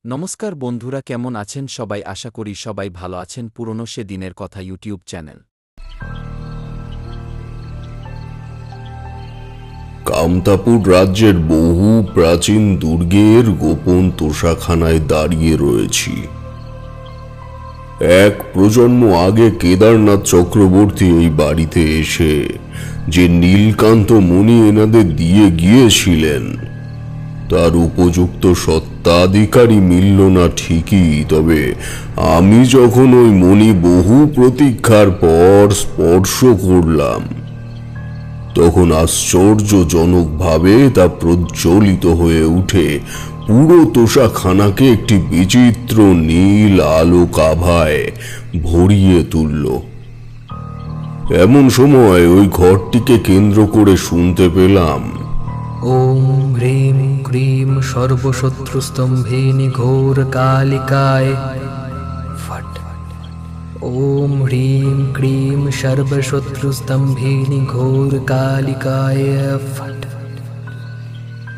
নমস্কার বন্ধুরা, কেমন আছেন সবাই? আশা করি সবাই ভালো আছেন। পুরনো সে দিনের কথা ইউটিউব চ্যানেল। কামতাপুর রাজ্যের বহু প্রাচীন দুর্গের গোপন তোষাখানায় দাঁড়িয়ে রয়েছি। এক প্রজন্ম আগে কেদারনাথ চক্রবর্তী এই বাড়িতে এসে যে নীলকান্ত মণি এনাদের দিয়ে গিয়েছিলেন তার উপযুক্ত সত্ত্বাধিকারী মিলল না ঠিকই, তবে আমি যখন ওই মণি বহু প্রতীক্ষার পর স্পর্শ করলাম তখন আশ্চর্যজনকভাবে তা প্রজ্বলিত হয়ে উঠে পুরো তোষাখানাকে একটি বিচিত্র নীল আলোক আভায় ভরিয়ে তুলল। এমন সময় ওই ঘরটিকে কেন্দ্র করে শুনতে পেলাম, ওম হ্রিম ক্রিম সর্বশত্রুস্তম্ভিনী ঘোর কালিকায় ফট। ওম হ্রিম ক্রিম সর্বশত্রুস্তম্ভিনী ঘোর কালিকায় ফট।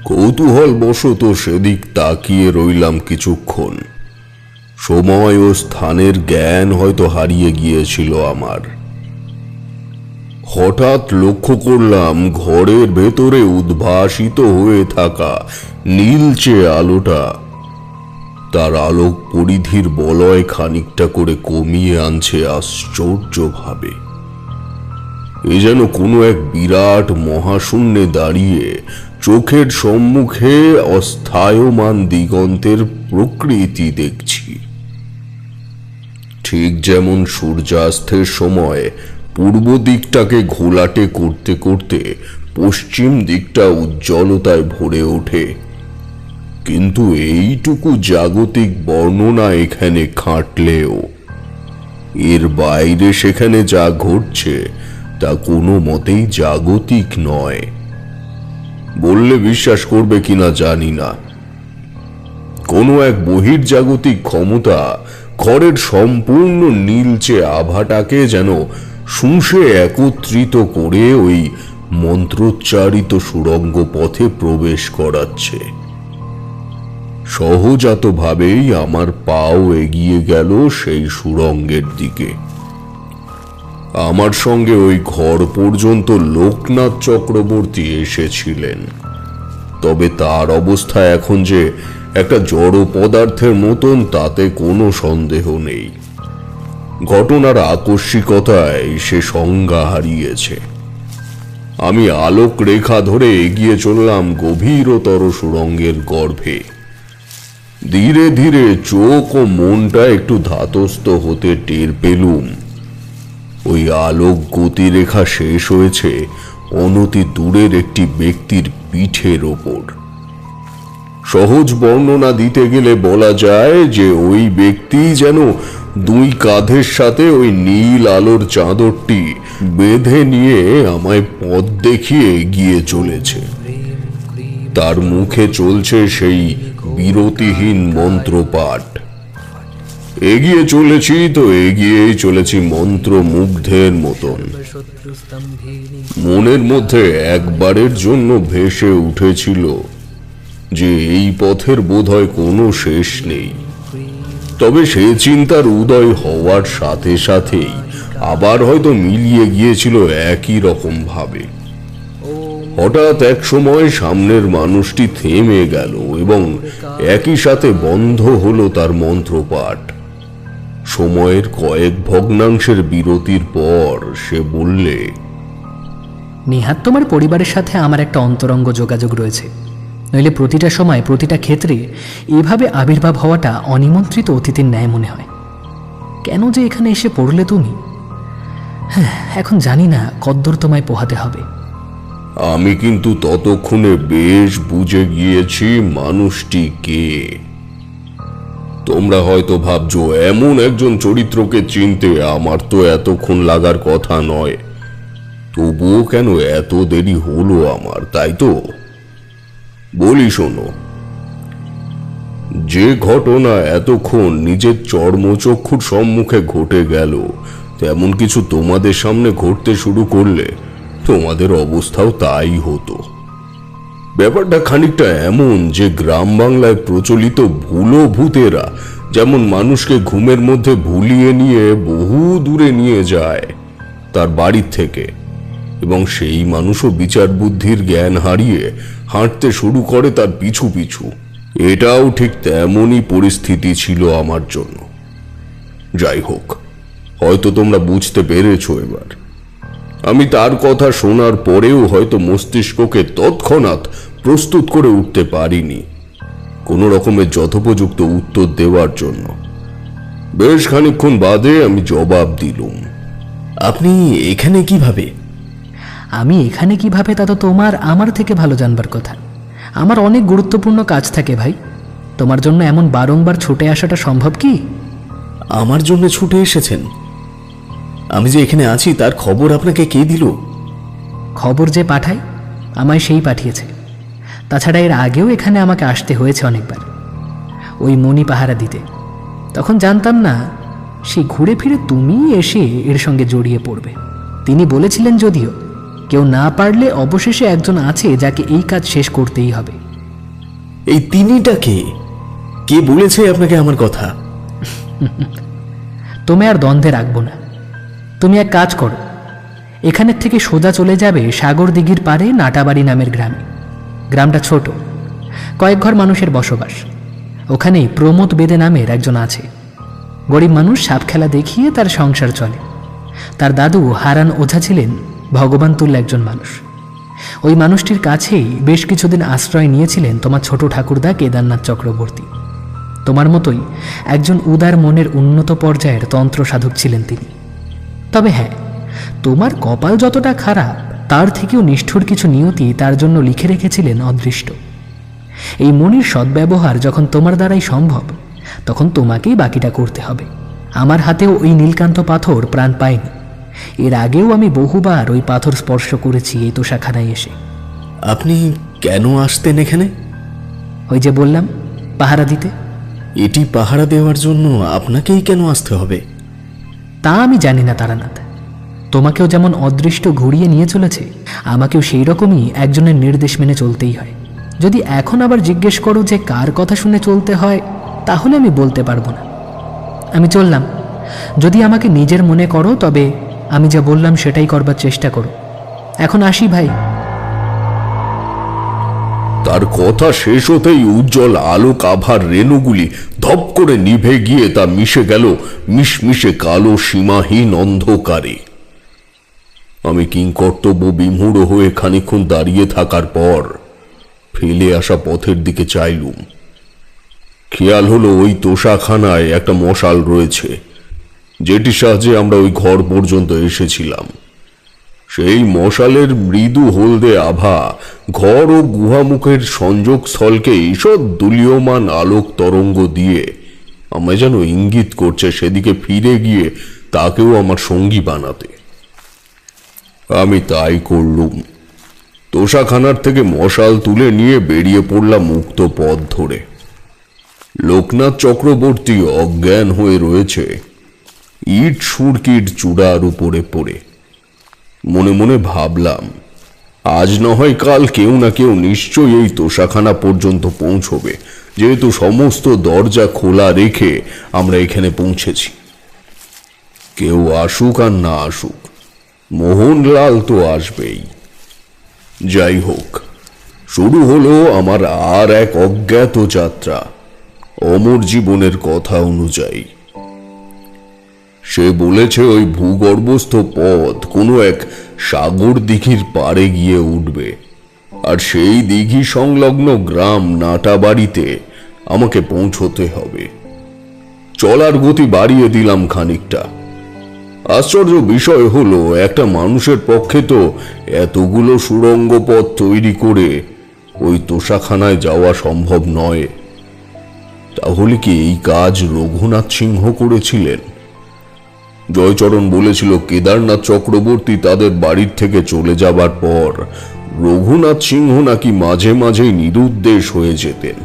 কৌতূহল বশত সেদিক তাকিয়ে রইলাম কিছুক্ষণ। সময় ও স্থানের জ্ঞান হয়তো হারিয়ে গিয়েছিল আমার। হঠাৎ লক্ষ্য করলাম ঘরের ভেতরে উদ্ভাসিত হয়ে থাকা নীলচে আলোটা তার আলোক পরিধির বলয় খানিকটা করে কমিয়ে আনছে আশ্চর্যভাবে। এ যেন কোনো এক বিরাট মহাশূন্যে দাঁড়িয়ে চোখের সম্মুখে অস্থায়মান দিগন্তের প্রকৃতি দেখছি। ঠিক যেমন সূর্যাস্তের সময় পূর্ব দিকটাকে ঘোলাটে করতে করতে পশ্চিম দিকটা উজ্জ্বলতায় ভরে ওঠে, কিন্তু এইটুকু জাগতিক বর্ণনা এখানে খাটলেও এর বাইরে সেখানে যা ঘটছে তা কোনো মতেই জাগতিক নয়। বললে বিশ্বাস করবে কিনা জানি না, কোনো এক বহির্জাগতিক ক্ষমতা ঘরের সম্পূর্ণ নীলচে আভাটাকে যেন শুষে একত্রিত করে ওই মন্ত্রোচ্চারিত সুড়ঙ্গ পথে প্রবেশ করাচ্ছে। সহজাতভাবেই আমার পাও এগিয়ে গেল সেই সুড়ঙ্গের দিকে। আমার সঙ্গে ওই ঘর পর্যন্ত লোকনাথ চক্রবর্তী এসেছিলেন, তবে তার অবস্থা এখন যে একটা জড় পদার্থের মতন তাতে কোনো সন্দেহ নেই। ঘটনার আকস্মিকতায় সে সংজ্ঞা হারিয়েছে। আমি আলোক রেখা ধরে এগিয়ে চললাম গভীরতর সুড়ঙ্গের গর্ভে। ধীরে ধীরে চোখ ও মনটা একটু ধাতস্থ হতে টের পেলুম ওই আলোক গতিরেখা শেষ হয়েছে অনতি দূরের একটি ব্যক্তির পিঠের ওপর। সহজ বর্ণনা দিতে গেলে বলা যায় যে ওই ব্যক্তি যেন দুই কাঁধের সাথে ওই নীল আলোর চাদরটি বেঁধে নিয়ে আমায় পথ দেখিয়ে এগিয়ে চলেছে। তার মুখে চলছে সেই বিরতিহীন মন্ত্রপাঠ। এগিয়ে চলেছি তো এগিয়েই চলেছি মন্ত্রমুগ্ধের মতন। মনের মধ্যে একবারের জন্য ভেসে উঠেছিল যে এই পথের বোধহয় কোনো শেষ নেই, তবে সে চিন্তার উদয় হওয়ার সাথে সাথেই আবার হয়তো মিলিয়ে গিয়েছিল একই রকম ভাবে। হঠাৎ এক সময় সামনের মানুষটি থেমে গেল এবং একই সাথে বন্ধ হলো তার মন্ত্রপাঠ। সময়ের কয়েক ভগ্নাংশের বিরতির পর সে বললে, নিহাত তোমার পরিবারের সাথে আমার একটা অন্তরঙ্গ যোগাযোগ রয়েছে, নইলে প্রতিটা সময় প্রতিটা ক্ষেত্রে এভাবে আবির্ভাব হওয়াটা অনিমন্ত্রিত অতিথির ন্যায় মনে হয়। কেন যে এখানে এসে পড়লে তুমি? হ্যাঁ, এখন জানি না কদ্দূর তোমায় পোহাতে হবে। আমি কিন্তু ততক্ষণে বেশ বুঝে গিয়েছি মানুষটি কে। তোমরা হয়তো ভাবছো এমন একজন চরিত্রকে চিনতে আমার তো এতক্ষণ লাগার কথা নয়, তবুও কেন এত দেরি হলো আমার, তাই তো? বলি শোনো, যে ঘটনা এতক্ষণ নিজের চর্মচক্ষুর সম্মুখে ঘটে গেল তেমন কিছু তোমাদের সামনে ঘটতে শুরু করলে তোমাদের অবস্থাও তাই হতো। ব্যাপারটা খানিকটা এমন যে গ্রাম বাংলায় প্রচলিত ভুলো ভূতেরা যেমন মানুষকে ঘুমের মধ্যে ভুলিয়ে নিয়ে বহু দূরে নিয়ে যায় তার বাড়ির থেকে, এবং সেই মানুষও বিচার বুদ্ধির জ্ঞান হারিয়ে হাঁটতে শুরু করে তার পিছু পিছু। এটাও ঠিক তেমনই পরিস্থিতি ছিল আমার জন্য। যাই হোক, হয়তো তোমরা বুঝতে পেরেছো এবার। আমি তার কথা শোনার পরেও হয়তো মস্তিষ্ককে তৎক্ষণাৎ প্রস্তুত করে উঠতে পারিনি কোনো রকমের যথোপযুক্ত উত্তর দেওয়ার জন্য। বেশ খানিকক্ষণ বাদে আমি জবাব দিলুম, আপনি এখানে কিভাবে? আমি এখানে কিভাবে তা তো তোমার আমার থেকে ভালো জানবার কথা। আমার অনেক গুরুত্বপূর্ণ কাজ থাকে ভাই। তোমার জন্য এমন বারংবার ছুটে আসাটা সম্ভব কি? আমার জন্য ছুটে এসেছেন? আমি যে এখানে আছি তার খবর আপনাকে কে দিল? খবর যে পাঠায় আমায় সেই পাঠিয়েছে। তাছাড়া এর আগেও এখানে আমাকে আসতে হয়েছে অনেকবার, ওই মণি পাহারা দিতে। তখন জানতাম না সেই ঘুরে ফিরে তুমি এসে এর সঙ্গে জড়িয়ে পড়বে। তিনি বলেছিলেন যদিও, কেউ না পারলে অবশেষে একজন আছে যাকে এই কাজ শেষ করতেই হবে। এই তিনিটা কে? কে বলেছে আপনাকে আমার কথা? তুমি আর দ্বন্দ্বে রাখবো না। তুমি এক কাজ করো, এখানের থেকে সোজা চলে যাবে সাগর দিঘির পারে নাটাবাড়ি নামের গ্রামে। গ্রামটা ছোট, কয়েক ঘর মানুষের বসবাস। ওখানেই প্রমোদ বেদে নামের একজন আছে। গরিব মানুষ, সাপ খেলা দেখিয়ে তার সংসার চলে। তার দাদু হারান ওঝা ছিলেন ভগবান তুল্য একজন মানুষ। ওই মানুষটির কাছেই বেশ কিছুদিন আশ্রয় নিয়েছিলেন তোমার ছোট ঠাকুরদা কেদারনাথ চক্রবর্তী। তোমার মতোই একজন উদার মনের উন্নত পর্যায়ের তন্ত্র সাধক ছিলেন তিনি। তবে হ্যাঁ, তোমার কপাল যতটা খারাপ তার থেকেও নিষ্ঠুর কিছু নিয়তি তার জন্য লিখে রেখেছিলেন অদৃষ্ট। এই মনির সদ্ব্যবহার যখন তোমার দ্বারাই সম্ভব, তখন তোমাকেই বাকিটা করতে হবে। আমার হাতেও ওই নীলকান্ত পাথর প্রাণ পায়নি। এর আগেও আমি বহুবার ওই পাথর স্পর্শ করেছি এই তোষাখানায় এসে। আপনি কেন আসতেন এখানে? ওই যে বললাম, পাহারা দিতে। এটি পাহারা দেওয়ার জন্য আপনাকেই কেন আসতে হবে? তা আমি জানি না তারানাথ। তোমাকেও যেমন অদৃষ্ট ঘুরিয়ে নিয়ে চলেছে, আমাকেও সেই রকমই একজনের নির্দেশ মেনে চলতেই হয়। যদি এখন আবার জিজ্ঞেস করো যে কার কথা শুনে চলতে হয়, তাহলে আমি বলতে পারবো না। আমি চললাম। যদি আমাকে নিজের মনে করো, তবে আমি যা বললাম সেটাই করবার চেষ্টা করো। এখন আসি ভাই। তার কথা শেষ হতেই উজ্জ্বল আলোক আভার রেণুগুলি ধপ করে নিভে গিয়ে তা মিশে গেল মিশমিশে কালো সীমাহীন অন্ধকারে। আমি কিংকর্তব্য বিমূঢ় হয়ে খানিকক্ষণ দাঁড়িয়ে থাকার পর ফেলে আসা পথের দিকে চাইলুম। খেয়াল হলো ওই তোষাখানায় একটা মশাল রয়েছে, যেটির সাহায্যে আমরা ওই ঘর পর্যন্ত এসেছিলাম। সেই মশালের মৃদু হলদে আভা ঘর ও গুহামুখের সংযোগ স্থলকে ঈষৎ দুলীয়মান আলোক তরঙ্গ দিয়ে আমায় যেন ইঙ্গিত করছে সেদিকে ফিরে গিয়ে তাকেও আমার সঙ্গী বানাতে। আমি তাই করলুম। তোষাখানার থেকে মশাল তুলে নিয়ে বেরিয়ে পড়লাম মুক্ত পথ ধরে। লোকনাথ চক্রবর্তী অজ্ঞান হয়ে রয়েছে ইট সুরকির চূড়ার উপরে পড়ে। মনে মনে ভাবলাম, আজ না হয় কাল কেউ না কেউ নিশ্চয়ই এই তোষাখানা পর্যন্ত পৌঁছবে, যেহেতু সমস্ত দরজা খোলা রেখে আমরা এখানে পৌঁছেছি। কেউ আসুক আর না আসুক, মোহনলাল তো আসবেই। যাই হোক, শুরু হলো আমার আর এক অজ্ঞাত যাত্রা অমর জীবনের কথা অনুযায়ী। সে বলেছে ওই ভূগর্ভস্থ পথ কোনো এক সাগর দিঘির পাড়ে গিয়ে উঠবে, আর সেই দিঘি সংলগ্ন গ্রাম নাটাবাড়িতে আমাকে পৌঁছতে হবে। চলার গতি বাড়িয়ে দিলাম খানিকটা। আশ্চর্য বিষয় হলো, একটা মানুষের পক্ষে তো এতগুলো সুড়ঙ্গ পথ তৈরি করে ওই তোষাখানায় যাওয়া সম্ভব নয়। তাহলে কি এই কাজ রঘুনাথ সিংহ করেছিলেন? জয়চরণ বলেছিল কেদারনাথ চক্রবর্তী তাদের বাড়ির থেকে চলে যাবার পর রঘুনাথ সিংহ নাকি মাঝে মাঝেই নিরুদ্দেশ হয়ে যেতেন।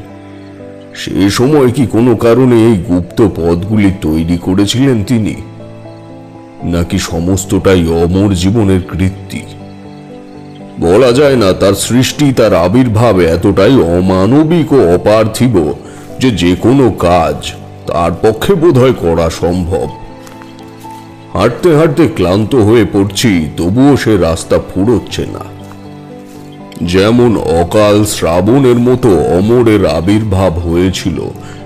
সে সময় কি কোনো কারণে এই গুপ্ত পথগুলি তৈরি করেছিলেন তিনি, নাকি সমস্তটাই অমর জীবনের কৃত্তি? বলা যায় না, তার সৃষ্টি, তার আবির্ভাব এতটাই অমানবিক ও অপার্থিব যে কোনো কাজ তার পক্ষে বোধহয় করা সম্ভব। হাঁটতে হাঁটতে ক্লান্ত হয়ে পড়ছি, তবুও সে রাস্তা ফুরোচ্ছে না। যেমন অকাল শ্রাবণের মতো অমরের আবির্ভাব হয়েছিল,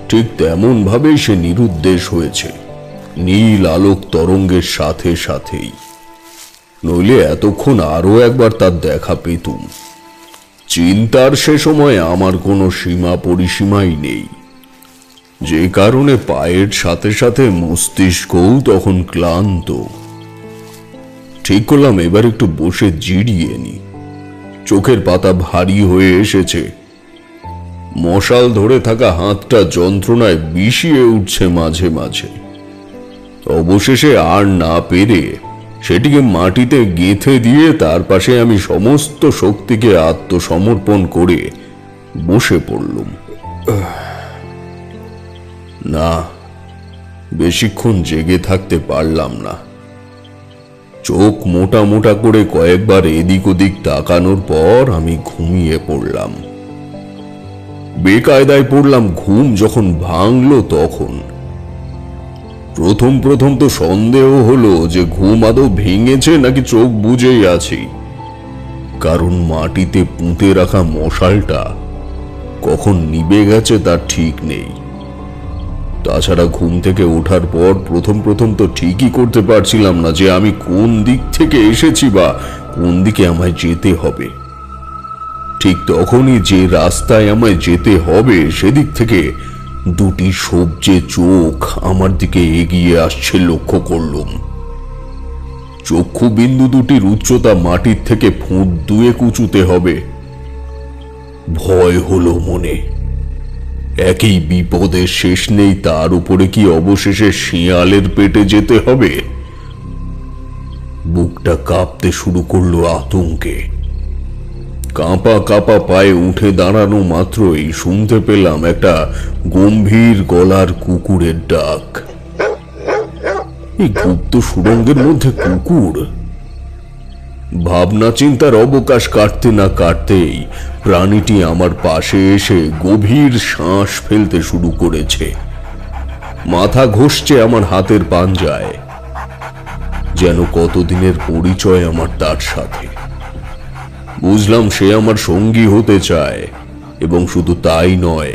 ঠিক তেমন ভাবেই সে নিরুদ্দেশ হয়েছে, নীল আলোক তরঙ্গের সাথে সাথেই। নইলে এতক্ষণ আরো একবার তার দেখা পেতুম। চিন্তার সে সময় আমার কোনো সীমা পরিসীমাই নেই, যে কারণে পায়ের সাথে সাথে মস্তিষ্কও তখন ক্লান্ত। ঠিক করলাম এবার একটু বসে জিরিয়ে নি। চোখের পাতা ভারী হয়ে এসেছে, মশাল ধরে থাকা হাতটা যন্ত্রণায় বিষিয়ে উঠছে মাঝে মাঝে। অবশেষে আর না পেরে সেটিকে মাটিতে গেঁথে দিয়ে তার পাশে আমি সমস্ত শক্তিকে আত্মসমর্পণ করে বসে পড়লুম। না, বেশিক্ষণ জেগে থাকতে পারলাম না। চোখ মোটা মোটা করে কয়েকবার এদিক ওদিক তাকানোর পর আমি ঘুমিয়ে পড়লাম। বেকায়দায় পড়লাম। ঘুম যখন ভাঙলো তখন প্রথম প্রথম তো সন্দেহ হলো যে ঘুম আদৌ ভেঙেছে নাকি চোখ বুজেই আছি, কারণ মাটিতে পুঁতে রাখা মশালটা কখন নিভে গেছে তার ঠিক নেই। তাছাড়া ঘুম থেকে ওঠার পর প্রথম প্রথম তো ঠিকই করতে পারছিলাম না যে আমি কোন দিক থেকে এসেছি বা কোন দিকে আমায় যেতে হবে। ঠিক তখনই যে রাস্তায় আমায় যেতে হবে সেদিক থেকে দুটি সবজে চোখ আমার দিকে এগিয়ে আসছে লক্ষ্য করলুম। চক্ষু বিন্দু দুটির উচ্চতা মাটির থেকে ফুট দুয়েক উঁচুতে হবে। ভয় হলো মনে। একই বিপদের শেষ নেই, তার উপরে কি অবশেষে শিয়ালের পেটে যেতে হবে? বুকটা কাঁপতে শুরু করলো আতঙ্কে। কাঁপা কাঁপা পায়ে উঠে দাঁড়ানো মাত্রই শুনতে পেলাম একটা গম্ভীর গলার কুকুরের ডাক। এই গুপ্ত সুড়ঙ্গের মধ্যে কুকুর! ভাবনা চিন্তার অবকাশ কাটতে না কাটতেই প্রাণীটি আমার পাশে এসে গভীর শ্বাস ফেলতে শুরু করেছে। মাথা ঘষছে আমার হাতের পাঞ্জায়, যেন কতদিনের পরিচয় আমার তার সাথে। বুঝলাম সে আমার সঙ্গী হতে চায়, এবং শুধু তাই নয়,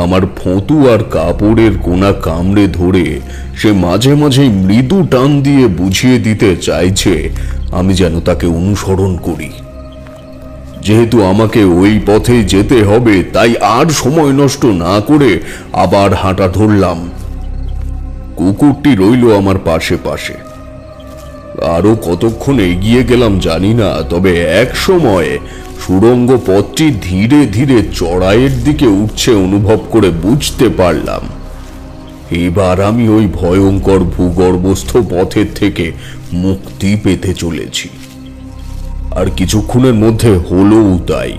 আমার ফোঁতু আর কাপড়ের কোনা কামড়ে ধরে সে মাঝে মাঝেই মৃদু টান দিয়ে বুঝিয়ে দিতে চাইছে আমি যেন তাকে অনুসরণ করি। যেহেতু আমাকে ওই পথে যেতে হবে, তাই আর সময় নষ্ট না করে আবার হাঁটা ধরলাম। কুকুরটি রইল আমার পাশে পাশে। আরো কতক্ষণ এগিয়ে গেলাম জানি না, তবে এক সময় সুড়ঙ্গ পথটি ধীরে ধীরে চড়াইয়ের দিকে উঠছে অনুভব করে বুঝতে পারলাম এবার আমি ওই ভয়ঙ্কর ভূগর্ভস্থ পথের থেকে মুক্তি পেতে চলেছি। আর কিছুক্ষণের মধ্যে হলোও তাই।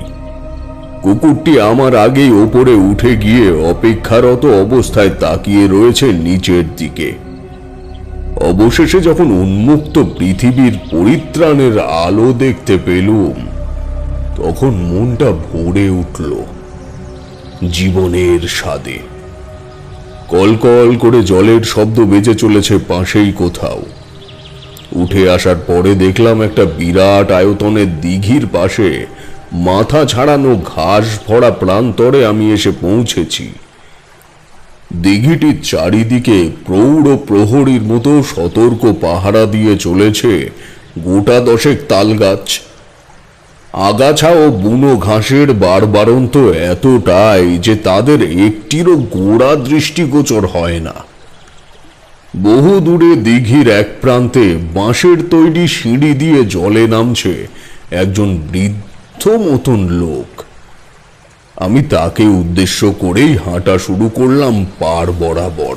কুকুরটি আমার আগেই ওপরে উঠে গিয়ে অপেক্ষারত অবস্থায় তাকিয়ে রয়েছে নিচের দিকে। অবশেষে যখন উন্মুক্ত পৃথিবীর পরিত্রাণের আলো দেখতে পেলুম, তখন মনটা ভরে উঠল জীবনের স্বাদে। কলকল করে জলের শব্দ বেজে চলেছে পাশেই কোথাও। উঠে আসার পরে দেখলাম একটা বিরাট আয়তনের দিঘির পাশে মাথা ছাড়ানো ঘাস ভরা প্রান্তরে আমি এসে পৌঁছেছি। দিঘিটির চারিদিকে প্রৌঢ় প্রহরীর মতো সতর্ক পাহারা দিয়ে চলেছে গোটা দশেক তালগাছ। আগাছা ও বুনো ঘাসের বাড়বাড়ন্ত এতটাই যে তাদের একটিরও গোড়া দৃষ্টিগোচর হয় না। বহু দূরে দিঘির এক প্রান্তে বাঁশের তৈরি সিঁড়ি দিয়ে জলে নামছে একজন বৃদ্ধ মতন লোক। আমি তাকে উদ্দেশ্য করেই হাঁটা শুরু করলাম পাড় বরাবর।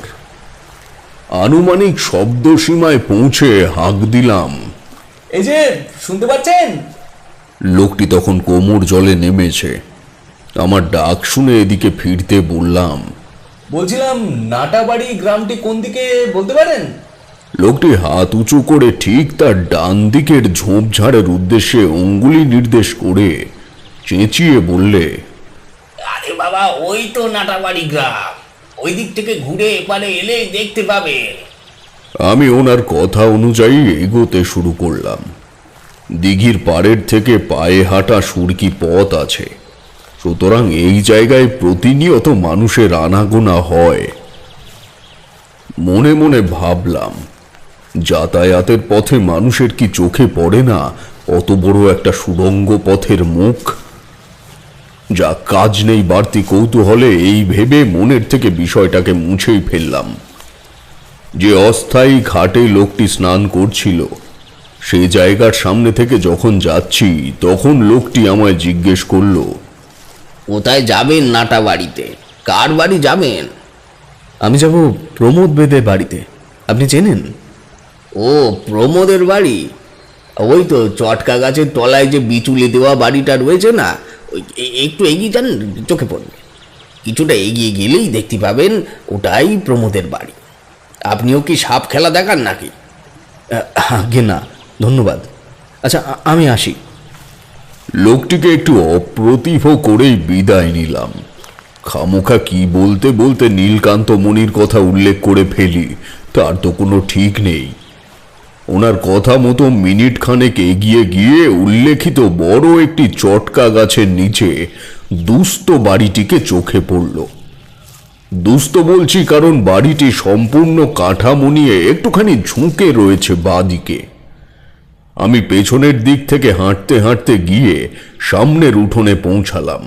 আনুমানিক শব্দ সীমায় পৌঁছে হাঁক দিলাম, এই যে শুনতে পাচ্ছেন? লোকটি তখন কোমর জলে নেমেছে। আমার ডাক শুনে এদিকে ফিরতে বললাম, বলছিলাম নাটাবাড়ি গ্রামটি কোন দিকে বলতে পারেন? লোকটি হাত উঁচু করে ঠিক তার ডান দিকের ঝোপঝাড়ের উদ্দেশ্যে অঙ্গুলি নির্দেশ করে চেঁচিয়ে বললে, আরে বাবা, ওই তো নাটাবাড়ি গ্রাম। ওই দিক থেকে ঘুরে এপারে এলেই দেখতে পাবেন। আমি ওনার কথা অনুযায়ী এগোতে শুরু করলাম। দিঘির পাড়ের থেকে পায়ে হাঁটা সুরকি পথ আছে, সুতরাং এই জায়গায় প্রতিনিয়ত মানুষের আনাগোনা হয়। মনে মনে ভাবলাম, যাতায়াতের পথে মানুষের কি চোখে পড়ে না অত বড় একটা সুড়ঙ্গ পথের মুখ? যা কাজ নেই বাড়তি কৌতূহলে এই ভেবে মনের থেকে বিষয়টাকে মুছেই ফেললাম। যে অস্থায়ী ঘাটে লোকটি স্নান করছিল সেই জায়গার সামনে থেকে যখন যাচ্ছি তখন লোকটি আমায় জিজ্ঞেস করলো, কোথায় যাবেন নাটাবাড়িতে? কার বাড়ি যাবেন? আমি যাব প্রমোদ বেদের বাড়িতে। আপনি চেনেন? ও, প্রমোদের বাড়ি। ওই তো চটকা গাছের তলায় যে বিচুলি দেওয়া বাড়িটা রয়েছে না, ওই একটু এগিয়ে যান, চোখে পড়বে। কিছুটা এগিয়ে গেলেই দেখতে পাবেন ওটাই প্রমোদের বাড়ি। আপনিও কি সাপ খেলা দেখান নাকি? আগে না, ধন্যবাদ। আচ্ছা, আমি আসি। লোকটিকে একটু অপ্রতিভ করেই বিদায় নিলাম। খামোখা কি বলতে বলতে নীলকান্ত মণির কথা উল্লেখ করে ফেলি, তার তো কোনো ঠিক নেই। ওনার কথা মতো মিনিট খানেক এগিয়ে গিয়ে উল্লেখিত বড় একটি চটকা গাছের নিচে দুস্থ বাড়িটিকে চোখে পড়ল। দুস্থ বলছি কারণ বাড়িটি সম্পূর্ণ কাঠামো নিয়ে একটুখানি ঝুঁকে রয়েছে বাঁদিকে। আমি পেছনের দিক থেকে হাঁটতে হাঁটতে গিয়ে সামনের উঠোনে পৌঁছালাম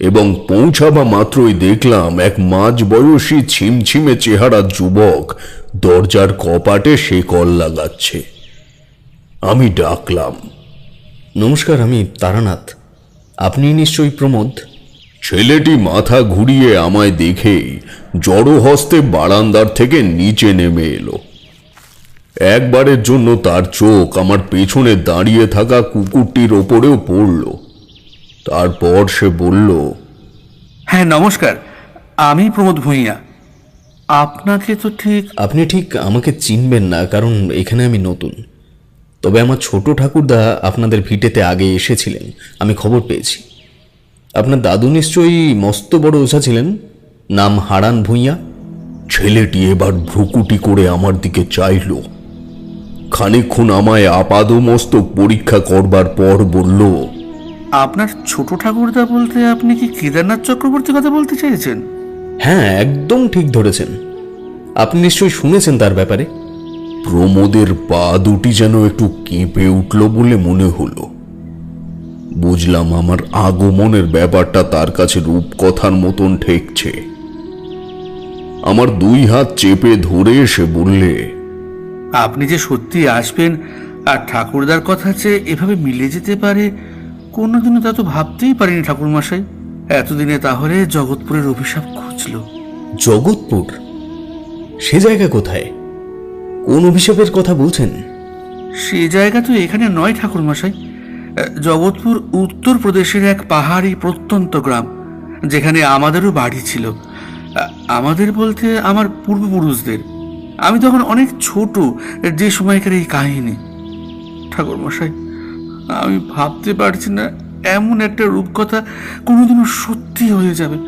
এবং পৌঁছাবা মাত্রই দেখলাম এক মাঝবয়সী ছিমছিমে চেহারা যুবক দরজার কপাটে শেকল লাগাচ্ছে। আমি ডাকলাম, নমস্কার, আমি তারানাথ। আপনি নিশ্চয়ই প্রমোদ? ছেলেটি মাথা ঘুরিয়ে আমায় দেখেই জড়ো হস্তে বারান্দার থেকে নিচে নেমে এলো। একবারের জন্য তার চোখ আমার পেছনে দাঁড়িয়ে থাকা কুকুরটির ওপরেও পড়ল। তারপর সে বলল, হ্যাঁ নমস্কার, আমি প্রমোদ ভূঁইয়া। আপনাকে তো ঠিক আপনি ঠিক আমাকে চিনবেন না, কারণ এখানে আমি নতুন। তবে আমার ছোট ঠাকুরদা আপনাদের ভিটেতে আগে এসেছিলেন, আমি খবর পেয়েছি। আপনার দাদু নিশ্চয়ই মস্ত বড় ওঝা ছিলেন, নাম হারান ভূঁইয়া। ছেলেটি এবার ভ্রুকুটি করে আমার দিকে চাইল। খানিকক্ষণ আমায় আপাদমস্তক পরীক্ষা করবার পর বলল, আপনার ছোট ঠাকুরদা বলতে আপনি কি কেদারনাথ চক্রবর্তীর কথা বলতে চেয়েছেন? হ্যাঁ, একদম ঠিক ধরেছেন। আপনি নিশ্চয়ই শুনেছেন তার ব্যাপারে। প্রমোদের পা দুটি যেন একটু কেঁপে উঠল বলে মনে হলো। বুঝলাম আমার আগমনের ব্যাপারটা তার কাছে রূপকথার মতন ঠেকছে। আমার দুই হাত চেপে ধরে সে বললে, আপনি যে সত্যি আসবেন আর ঠাকুরদার কথা যে এভাবে মিলে যেতে পারে, কোনোদিনও তা তো ভাবতেই পারিনি ঠাকুরমশাই। এতদিনে তাহলে জগৎপুরের অভিশাপ খুঁজলো। জগৎপুর? সে জায়গা কোথায়? কোন অভিশাপের কথা বলছেন? সে জায়গা তো এখানে নয় ঠাকুরমশাই। জগৎপুর উত্তরপ্রদেশের এক পাহাড়ি প্রত্যন্ত গ্রাম, যেখানে আমাদেরও বাড়ি ছিল। আমাদের বলতে আমার পূর্বপুরুষদের। আমি তখন অনেক ছোট যে সময়কার এই কাহিনী। ঠাকুরমশাই, আমি ভাবতে পারছি না এমন একটা রূপকথা কোনোদিনও সত্যি হয়ে যাবে।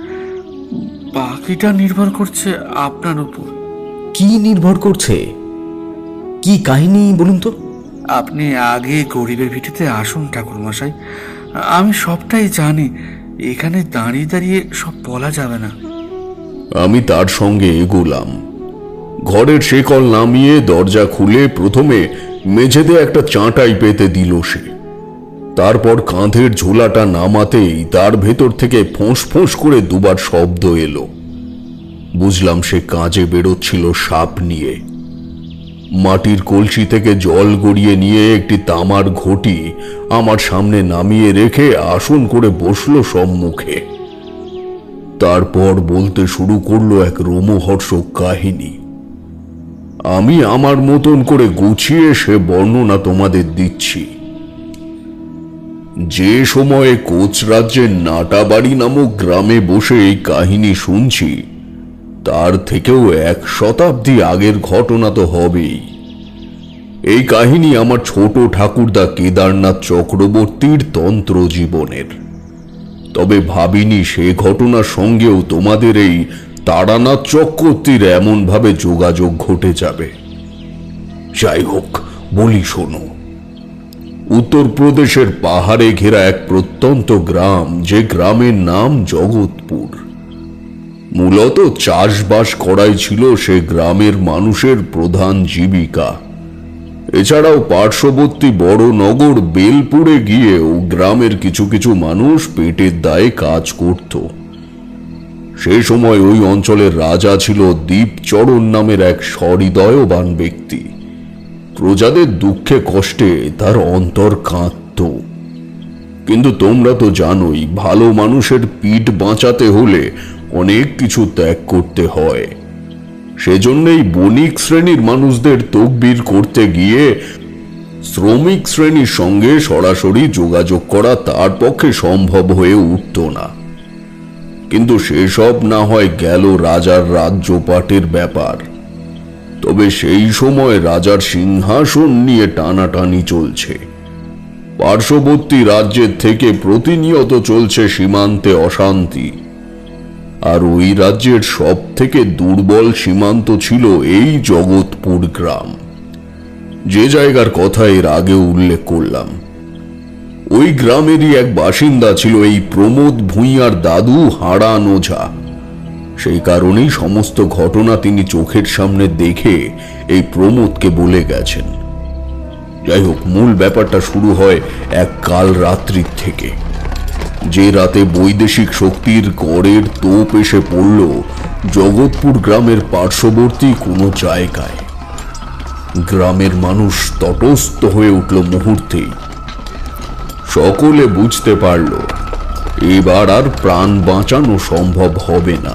বাকিটা নির্ভর করছে আপনার উপর। কি নির্ভর করছে? কি কাহিনী বলুন তো? আপনি আগে গরিবের ভিটেতে আসুন ঠাকুরমশাই, আমি সবটাই জানি। এখানে দাঁড়িয়ে দাঁড়িয়ে সব বলা যাবে না। আমি তার সঙ্গে এগোলাম। ঘরের শেকল নামিয়ে দরজা খুলে প্রথমে মেঝেতে একটা চাঁটাই পেতে দিল সে। তারপর কাঁধের ঝোলাটা নামাতেই তার ভেতর থেকে ফোঁস ফোঁস করে দুবার শব্দ এলো। বুঝলাম সে কাজে বেরোচ্ছিল সাপ নিয়ে। মাটির কলসি থেকে জল গড়িয়ে নিয়ে একটি তামার ঘটি আমার সামনে নামিয়ে রেখে আসন করে বসল সম্মুখে। তারপর বলতে শুরু করলো এক রোমহর্ষক কাহিনী। আমি আমার মতন করে গুছিয়ে সে বর্ণনা তোমাদের দিচ্ছি। যে সময়ে কোচ রাজ্যের নাটাবাড়ি নামক গ্রামে বসে এই কাহিনী শুনছি, তার থেকেও 1 শতাব্দী আগের ঘটনা তো হবেই। এই কাহিনী আমার ছোট ঠাকুরদা কেদারনাথ চক্রবর্তীর তন্ত্র জীবনের। তবে ভাবিনি সে ঘটনার সঙ্গেও তোমাদের এই তারানাথ চক্রবর্তীর এমনভাবে যোগাযোগ ঘটে যাবে। যাই হোক, বলি শোনো। উত্তরপ্রদেশের পাহাড়ে ঘেরা এক প্রত্যন্ত গ্রাম, যে গ্রামের নাম জগৎপুর। মূলত চাষবাস করাই ছিল সে গ্রামের মানুষের প্রধান জীবিকা। এছাড়াও পার্শ্ববর্তী বড় নগর বেলপুরে গিয়েও গ্রামের কিছু কিছু মানুষ পেটের দায়ে কাজ করত। সেই সময় ওই অঞ্চলের রাজা ছিল দীপচরণ নামের এক সহৃদয়বান ব্যক্তি। প্রজাদের দুঃখে কষ্টে তার অন্তর কাঁদত। কিন্তু তোমরা তো জানোই, ভালো মানুষের পিঠ বাঁচাতে হলে অনেক কিছু ত্যাগ করতে হয়। সেজন্যই বণিক শ্রেণীর মানুষদের তকবির করতে গিয়ে শ্রমিক শ্রেণীর সঙ্গে সরাসরি যোগাযোগ করা তার পক্ষে সম্ভব হয়ে উঠত না। কিন্তু সেসব না হয় গেল রাজার রাজ্যপাটের ব্যাপার। তবে সেই সময় রাজার সিংহাসন নিয়ে টানাটানি চলছে। পার্শ্ববর্তী রাজ্যের থেকে প্রতিনিয়ত চলছে সীমান্তে অশান্তি। আর ওই রাজ্যের সব থেকে দুর্বল সীমান্ত ছিল এই জগৎপুর গ্রাম, যে জায়গার কথা এর আগে উল্লেখ করলাম। ওই গ্রামেরই এক বাসিন্দা ছিল এই প্রমোদ ভূঁইয়ার দাদু হারান ওঝা। সেই কারণেই সমস্ত ঘটনা তিনি চোখের সামনে দেখে এই প্রমোদকে বলে গেছেন। যাই হোক, মূল ব্যাপারটা শুরু হয় এক কাল রাত্রির থেকে, যে রাতে বৈদেশিক শক্তির গড়ের তোপ এসে পড়ল জগৎপুর গ্রামের পার্শ্ববর্তী কোনো জায়গায়। গ্রামের মানুষ তটস্থ হয়ে উঠল মুহূর্তেই। সকলে বুঝতে পারল এবার আর প্রাণ বাঁচানো সম্ভব হবে না।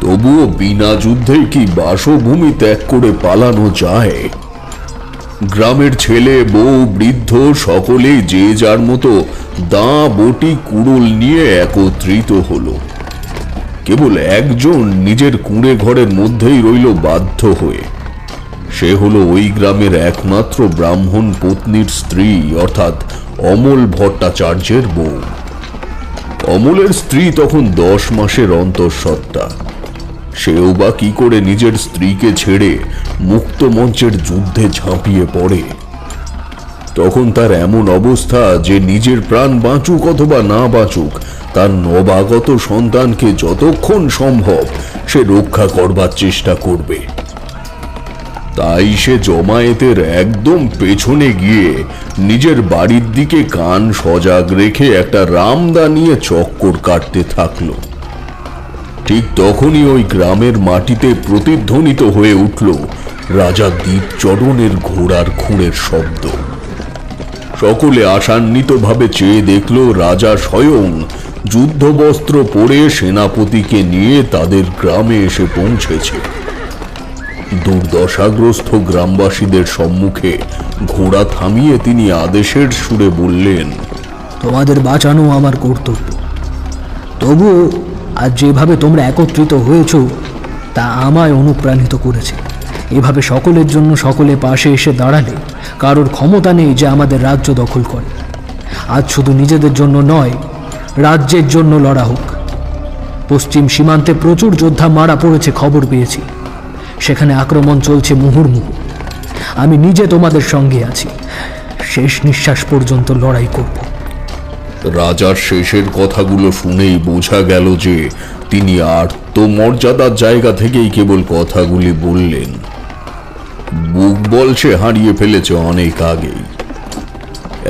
তবুও বিনা যুদ্ধে কি বাসভূমি ত্যাগ করে পালানো যায়? গ্রামের ছেলে, বউ, বৃদ্ধ সকলেই যে যার মতো দা, বটি, কুড়ুল নিয়ে একত্রিত হলো। কেবল একজন নিজের কুঁড়ে ঘরের মধ্যেই রইল বাধ্য হয়ে। সে হলো ওই গ্রামের একমাত্র ব্রাহ্মণ পত্নীর স্ত্রী, অর্থাৎ অমল ভট্টাচার্যের বউ। অমলের স্ত্রী তখন 10 মাসের অন্তঃসত্ত্বা। সেও বা কি করে নিজের স্ত্রীকে ছেড়ে মুক্ত মঞ্চের যুদ্ধে ঝাঁপিয়ে পড়ে। তখন তার এমন অবস্থা যে নিজের প্রাণ বাঁচুক অথবা না বাঁচুক, তার নবাগত সন্তানকে যতক্ষণ সম্ভব সে রক্ষা করবার চেষ্টা করবে। তাই সে জমায়েতের একদম পেছনে গিয়ে নিজের বাড়ির দিকে কান সজাগ রেখে একটা রামদা নিয়ে চক্কর কাটতে থাকলো। ঠিক তখনই ওই গ্রামের মাটিতে প্রতিধ্বনিত হয়ে উঠল রাজা দীপচরণের ঘোড়ার খুঁড়ের শব্দ। সকলে আশান্বিতভাবে চেয়ে দেখল রাজা স্বয়ং যুদ্ধবস্ত্র পরে সেনাপতিকে নিয়ে তাদের গ্রামে এসে পৌঁছেছে। দুর্দশাগ্রস্ত গ্রামবাসীদের সম্মুখে ঘোড়া থামিয়ে তিনি আদেশের সুরে বললেন, তোমাদের বাঁচানো আমার কর্তব্য। তবুও আজ যেভাবে তোমরা একত্রিত হয়েছ তা আমায় অনুপ্রাণিত করেছে। এভাবে সকলের জন্য সকলে পাশে এসে দাঁড়ালে কারোর ক্ষমতা নেই যে আমাদের রাজ্য দখল করে। আজ শুধু নিজেদের জন্য নয়, রাজ্যের জন্য লড়া হোক। পশ্চিম সীমান্তে প্রচুর যোদ্ধা মারা পড়েছে খবর পেয়েছি। সেখানে আক্রমণ চলছে মুহুর্মুহু। আমি নিজে তোমাদের সঙ্গে আছি। শেষ নিঃশ্বাস পর্যন্ত লড়াই করব। রাজার শেষের কথাগুলো শুনেই বোঝা গেল যে তিনি আত্মমর্যাদার জায়গা থেকেই কেবল কথাগুলি বললেন। বুক বল সে হারিয়ে ফেলেছে অনেক আগেই।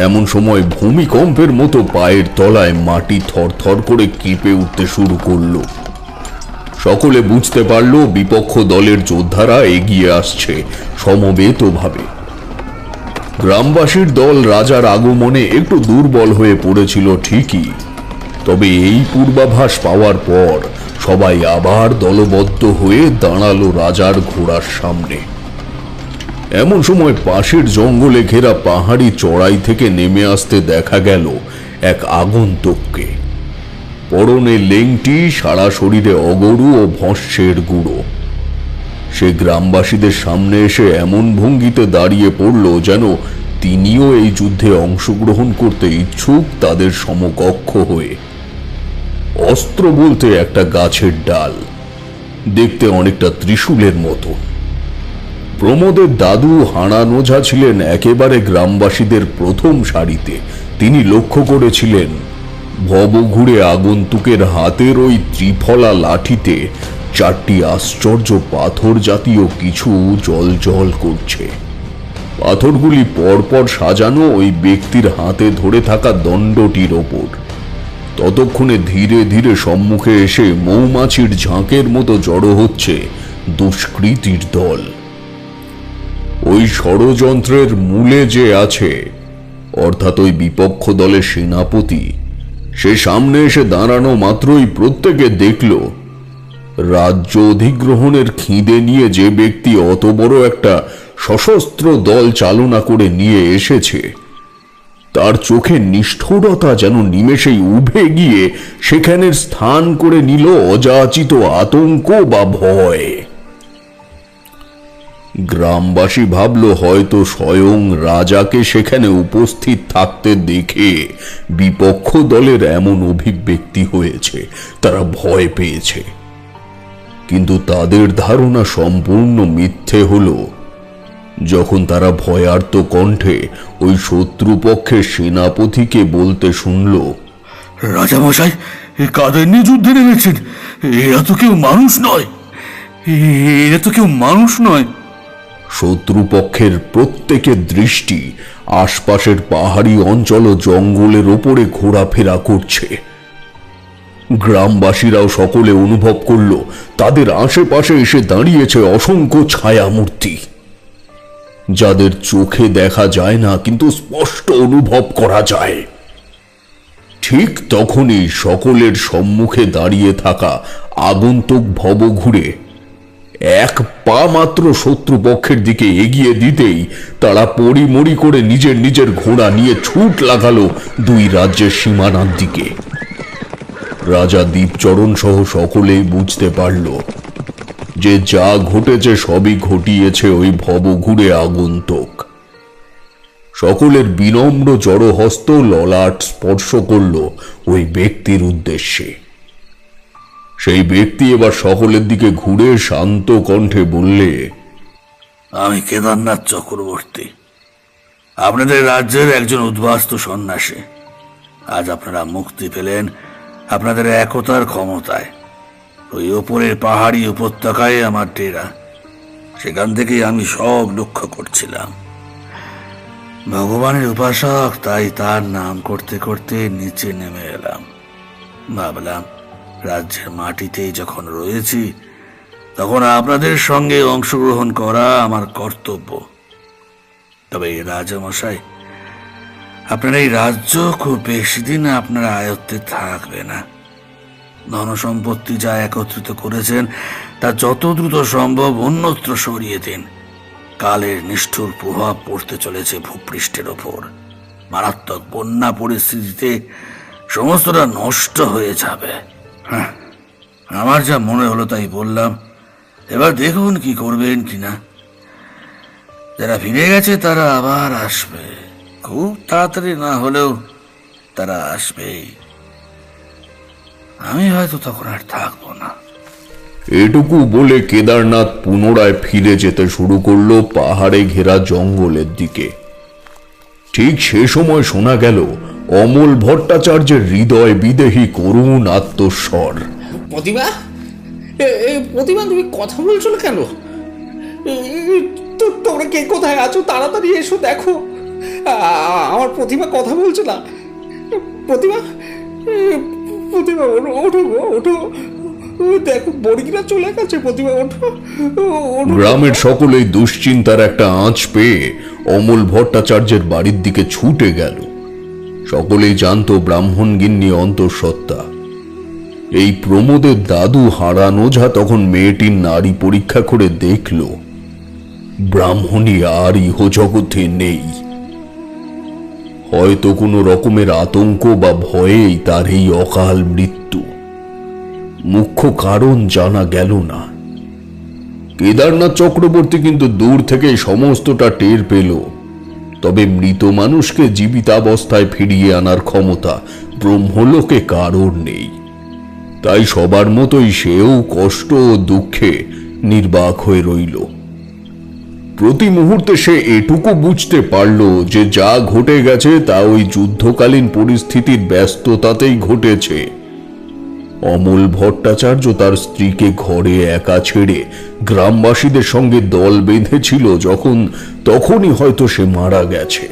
এমন সময় ভূমিকম্পের মতো পায়ের তলায় মাটি থরথর করে কেঁপে উঠতে শুরু করল। সকলে বুঝতে পারল বিপক্ষ দলের যোদ্ধারা এগিয়ে আসছে সমবেতভাবে। গ্রামবাসীর দল রাজার আগমনে একটু দুর্বল হয়ে পড়েছিল ঠিকই, তবে এই পূর্বাভাস পাওয়ার পর সবাই আবার দলবদ্ধ হয়ে দাঁড়ালো রাজার ঘোড়ার সামনে। এমন সময় পাশের জঙ্গলে ঘেরা পাহাড়ি চড়াই থেকে নেমে আসতে দেখা গেল এক আগন্তুককে। পরনে লেংটি, সারা শরীরে অগরু ও ভস্যের গুঁড়ো। সে গ্রামবাসীদের সামনে এসে এমন ভঙ্গিতে দাঁড়িয়ে পড়ল যেন তিনিও এই যুদ্ধে অংশগ্রহণ করতে ইচ্ছুক, তাদের সমকক্ষ হয়ে। অস্ত্র বলতে একটা গাছের ডাল, দেখতে অনেকটা ত্রিশূলের মতো। প্রমোদের দাদু হারান ওঝা ছিলেন একেবারে গ্রামবাসীদের প্রথম সারিতে। তিনি লক্ষ্য করেছিলেন ভবঘুরে আগন্তুকের হাতের ওই ত্রিফলা লাঠিতে 4টি আশ্চর্য পাথর জাতীয় কিছু জ্বলজ্বল করছে। পাথরগুলি পরপর সাজানো ওই ব্যক্তির হাতে ধরে থাকা দণ্ডটির ওপর। ততক্ষণে ধীরে ধীরে সম্মুখে এসে মৌমাছির ঝাঁকের মতো জড়ো হচ্ছে দুষ্কৃতীর দল। ওই ষড়যন্ত্রের মূলে যে আছে, অর্থাৎ ওই বিপক্ষ দলের সেনাপতি, সে সামনে এসে দাঁড়ানো মাত্রই প্রত্যেকে দেখল রাজ্য অধিগ্রহণের খিদে নিয়ে যে ব্যক্তি অত বড় একটা সশস্ত্র দল চালনা করে নিয়ে এসেছে, তার চোখে নিষ্ঠুরতা যেন নিমেষেই উভে গিয়ে সেখানের স্থান করে নিল অযাচিত আতঙ্ক বা ভয়। গ্রামবাসী ভাবল হয়তো স্বয়ং রাজাকে সেখানে উপস্থিত থাকতে দেখে বিপক্ষ দলের এমন অভিব্যক্তি হয়েছে, তারা ভয় পেয়েছে। কিন্তু তাদের ধারণা সম্পূর্ণ মিথ্যে হলো যখন তারা ভয়ার্ত কণ্ঠে ওই শত্রুপক্ষের সেনাপতিকে বলতে শুনল, রাজামশাই, কাদের নিয়ে যুদ্ধে নেমেছেন? এরা তো কেউ মানুষ নয়, এরা তো কেউ মানুষ নয়। শত্রুপক্ষের প্রত্যেকের দৃষ্টি আশপাশের পাহাড়ি অঞ্চল ও জঙ্গলের ওপরে ঘোরাফেরা করছে। গ্রামবাসীরাও সকলে অনুভব করল তাদের আশেপাশে এসে দাঁড়িয়েছে অসংখ্য ছায়ামূর্তি, যাদের চোখে দেখা যায় না কিন্তু স্পষ্ট অনুভব করা যায়। ঠিক তখনই সকলের সম্মুখে দাঁড়িয়ে থাকা আগন্তুক ভবঘুরে এক পা মাত্র শত্রুপক্ষের দিকে এগিয়ে দিতেই তারা পরিমরি করে নিজের নিজের ঘোড়া নিয়ে ছুট লাগালো দুই রাজ্যের সীমানার দিকে। রাজা দীপচরণ সহ সকলেই বুঝতে পারল যে যা ঘটেছে সবই ঘটিয়েছে ওই ভবঘুরে আগন্তুক। সকলের বিনম্র জড়হস্ত ললাট স্পর্শ করল ওই ব্যক্তির উদ্দেশ্যে। সেই ব্যক্তি এবার সকলের দিকে ঘুরে শান্ত কণ্ঠে বললে, আমি কেদারনাথ চক্রবর্তী, আপনাদের রাজ্যের একজন উদ্বাস্তু সন্ন্যাসী। আজ আপনারা মুক্তি পেলেন আপনাদের একতার ক্ষমতায়। ওই ওপরের পাহাড়ি উপত্যকায় আমার ডেরা, সেখান থেকেই আমি সব লক্ষ্য করছিলাম। ভগবানের উপাসক, তাই তার নাম করতে করতে নিচে নেমে এলাম। ভাবলাম রাজ্যের মাটিতেই যখন রয়েছি, তখন আপনাদের সঙ্গে অংশগ্রহণ করা আমার কর্তব্য। তবে এই রাজামশাই, আপনার এই রাজ্য খুব বেশি দিন আপনার আয়ত্তে থাকবে না। ধনসম্পত্তি যা একত্রিত করেছেন তা যত দ্রুত সম্ভব অন্যত্র সরিয়ে দিন। কালের নিষ্ঠুর প্রভাব পড়তে চলেছে ভূপৃষ্ঠের ওপর। মারাত্মক বন্যা পরিস্থিতিতে সমস্তটা নষ্ট হয়ে যাবে। হ্যাঁ, আমার যা মনে হলো তাই বললাম। এবার দেখুন কি করবেন কিনা। যারা ফিরে গেছে তারা আবার আসবে, খুব তাড়াতাড়ি না হলেও তারা আসবেই। আমি হয়তো তখন আর থাকবো না। এটুকু বলে কেদারনাথ পুনরায় ফিরে যেতে শুরু করলো পাহাড়ে ঘেরা জঙ্গলের দিকে। ঠিক সে সময় শোনা গেল অমল ভট্টাচার্যের হৃদয় বিদেহী করুণ আত্মস্বর। প্রতিভা, প্রতিভা, তুমি কথা বলছো না কেন? তোমরা কে কোথায় আছো? তাড়াতাড়ি এসো, দেখো আমার প্রতিভা কথা বলছে না। প্রতিভা, প্রতিভা, ওঠো ওঠো, দেখো বর্গিরা চলে গেছে। প্রতিভা, ওঠো। গ্রামের সকলেই দুশ্চিন্তার একটা আঁচ পেয়ে অমল ভট্টাচার্যের বাড়ির দিকে ছুটে গেল। সকলেই জানতো ব্রাহ্মণগিন্নি অন্তঃসত্ত্বা। এই প্রমোদের দাদু হারান ওঝা তখন মেয়েটির নারী পরীক্ষা করে দেখল ব্রাহ্মণী আর ইহজগতে নেই। হয়তো কোনো রকমের আতঙ্ক বা ভয়েই তার এই অকাল মৃত্যু। মুখ্য কারণ জানা গেল না। কেদারনাথ চক্রবর্তী কিন্তু দূর থেকে সমস্তটা টের পেল, তবে মৃত মানুষকে জীবিতাবস্থায় ফিরিয়ে আনার ক্ষমতা ব্রহ্মলোকে কারোর নেই। তাই সবার মতোই সেও কষ্ট ও দুঃখে নির্বাক হয়ে রইল। প্রতি মুহূর্তে সে এটুকু বুঝতে পারল যে যা ঘটে গেছে তা ওই যুদ্ধকালীন পরিস্থিতির ব্যস্ততাতেই ঘটেছে। অমল ভট্টাচার্য তার স্ত্রীকে ঘরে একা ছেড়ে গ্রামবাসীদের সঙ্গে দল বেঁধেছিল যখন, তখনই হয়তো সে মারা গেছে।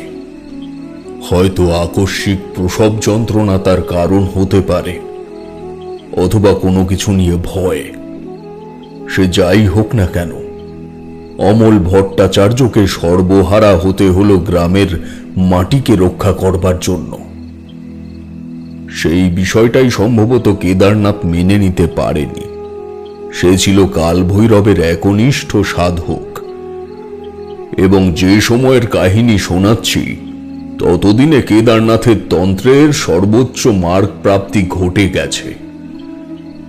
হয়তো আকস্মিক প্রসব যন্ত্রণা তার কারণ হতে পারে, অথবা কোনো কিছু নিয়ে ভয়। সে যাই হোক না কেন, অমল ভট্টাচার্যকে সর্বহারা হতে হলো গ্রামের মাটিকে রক্ষা করবার জন্য। সেই বিষয়টাই সম্ভবত কেদারনাথ মেনে নিতে পারেনি। সে ছিল কালভৈরবের একনিষ্ঠ সাধক, এবং যে সময়ের কাহিনী শোনাচ্ছি ততদিনে কেদারনাথের তন্ত্রের সর্বোচ্চ মার্গ প্রাপ্তি ঘটে গেছে।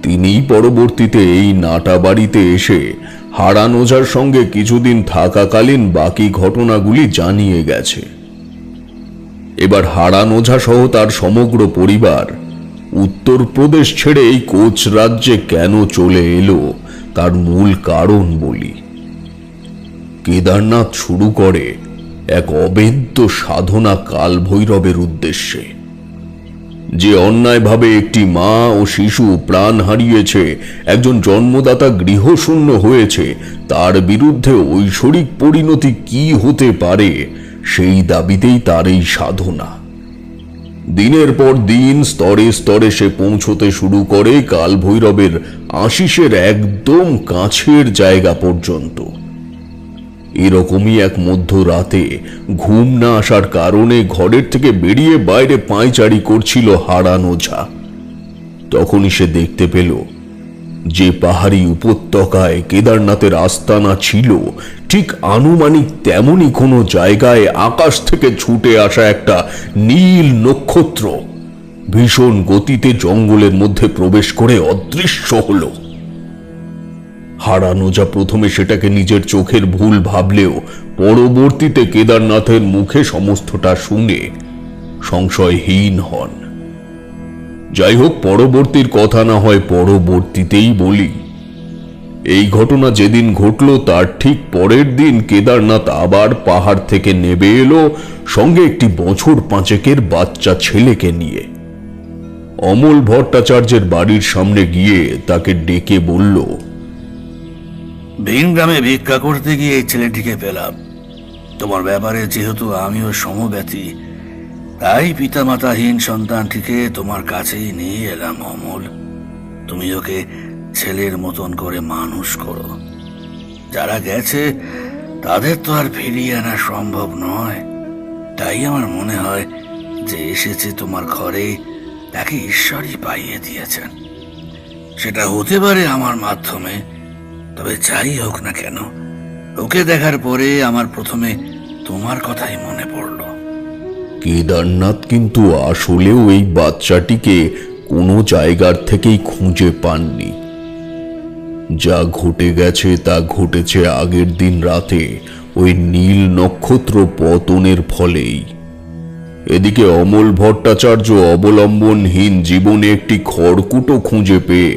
তিনিই পরবর্তীতে এই নাটা বাড়িতে এসে হারান ওঝার সঙ্গে কিছুদিন থাকাকালীন বাকি ঘটনাগুলি জানিয়ে গেছে। এবার হারান ওঝা সহ তার সমগ্র পরিবার উত্তরপ্রদেশ ছেড়ে এই কোচ রাজ্যে কেন চলে এলো তার মূল কারণ বলি। কেদারনাথ শুরু করে এক অবেদ্য সাধনা কালভৈরবের উদ্দেশ্যে। যে অন্যায়ভাবে একটি মা ও শিশু প্রাণ হারিয়েছে, একজন জন্মদাতা গৃহশূন্য হয়েছে, তার বিরুদ্ধে ঐশ্বরিক পরিণতি কি হতে পারে সেই দাবিতেই তার এই সাধনা। দিনের পর দিন স্তরে স্তরে সে পৌঁছতে শুরু করে কালভৈরবের আশিসের একদম কাছের জায়গা পর্যন্ত। এরকমই এক মধ্যরাতে ঘুম না আসার কারণে ঘরের থেকে বেরিয়ে বাইরে পায়চারি করছিল হারান ওঝা। তখনই সে দেখতে পেল যে পাহাড়ি উপত্যকায় কেদারনাথের আস্তানা ছিল, ঠিক আনুমানিক তেমনই কোনো জায়গায় আকাশ থেকে ছুটে আসা একটা নীল নক্ষত্র ভীষণ গতিতে জঙ্গলের মধ্যে প্রবেশ করে অদৃশ্য হলো। হারান ওঝা প্রথমে সেটাকে নিজের চোখের ভুল ভাবলেও পরবর্তীতে কেদারনাথের মুখে সমস্তটা শুনে সংশয়হীন হন। যাই হোক, পরবর্তীর কথা না হয় পরবর্তীতেই বলি। এই ঘটনা যেদিন ঘটল তার ঠিক পরের দিন কেদারনাথ আবার পাহাড় থেকে নেমে এলো, সঙ্গে একটি বছর 5 বাচ্চা ছেলেকে নিয়ে। অমল ভট্টাচার্যের বাড়ির সামনে গিয়ে তাকে ডেকে বলল, ভিন গ্রামে ভিক্ষা করতে গিয়ে এই ছেলেটিকে পেলাম। তোমার ব্যাপারে যেহেতু আমিও সমব্যথী, তাই পিতামাতাহীন সন্তানটিকে তোমার কাছেই নিয়ে এলাম। অমল, তুমি ওকে ছেলের মতন করে মানুষ করো। যারা গেছে তাদের তো আর ফিরিয়ে আনা সম্ভব নয়, তাই আমার মনে হয় যে এসেছে তোমার ঘরে তাকে ঈশ্বরই পাইয়ে দিয়েছেন। সেটা হতে পারে আমার মাধ্যমে, তবে যাই হোক না কেন, ওকে দেখার পরে আমার প্রথমে তোমার কথাই মনে পড়ল। কেদারনাথ কিন্তু আসলেও এই বাচ্চাটিকে কোনো জায়গার থেকেই খুঁজে পাননি। যা ঘটে গেছে তা ঘটেছে আগের দিন রাতে ওই নীল নক্ষত্র পতনের ফলেই। এদিকে অমল ভট্টাচার্য অবলম্বনহীন জীবনে একটি খড়কুটো খুঁজে পেয়ে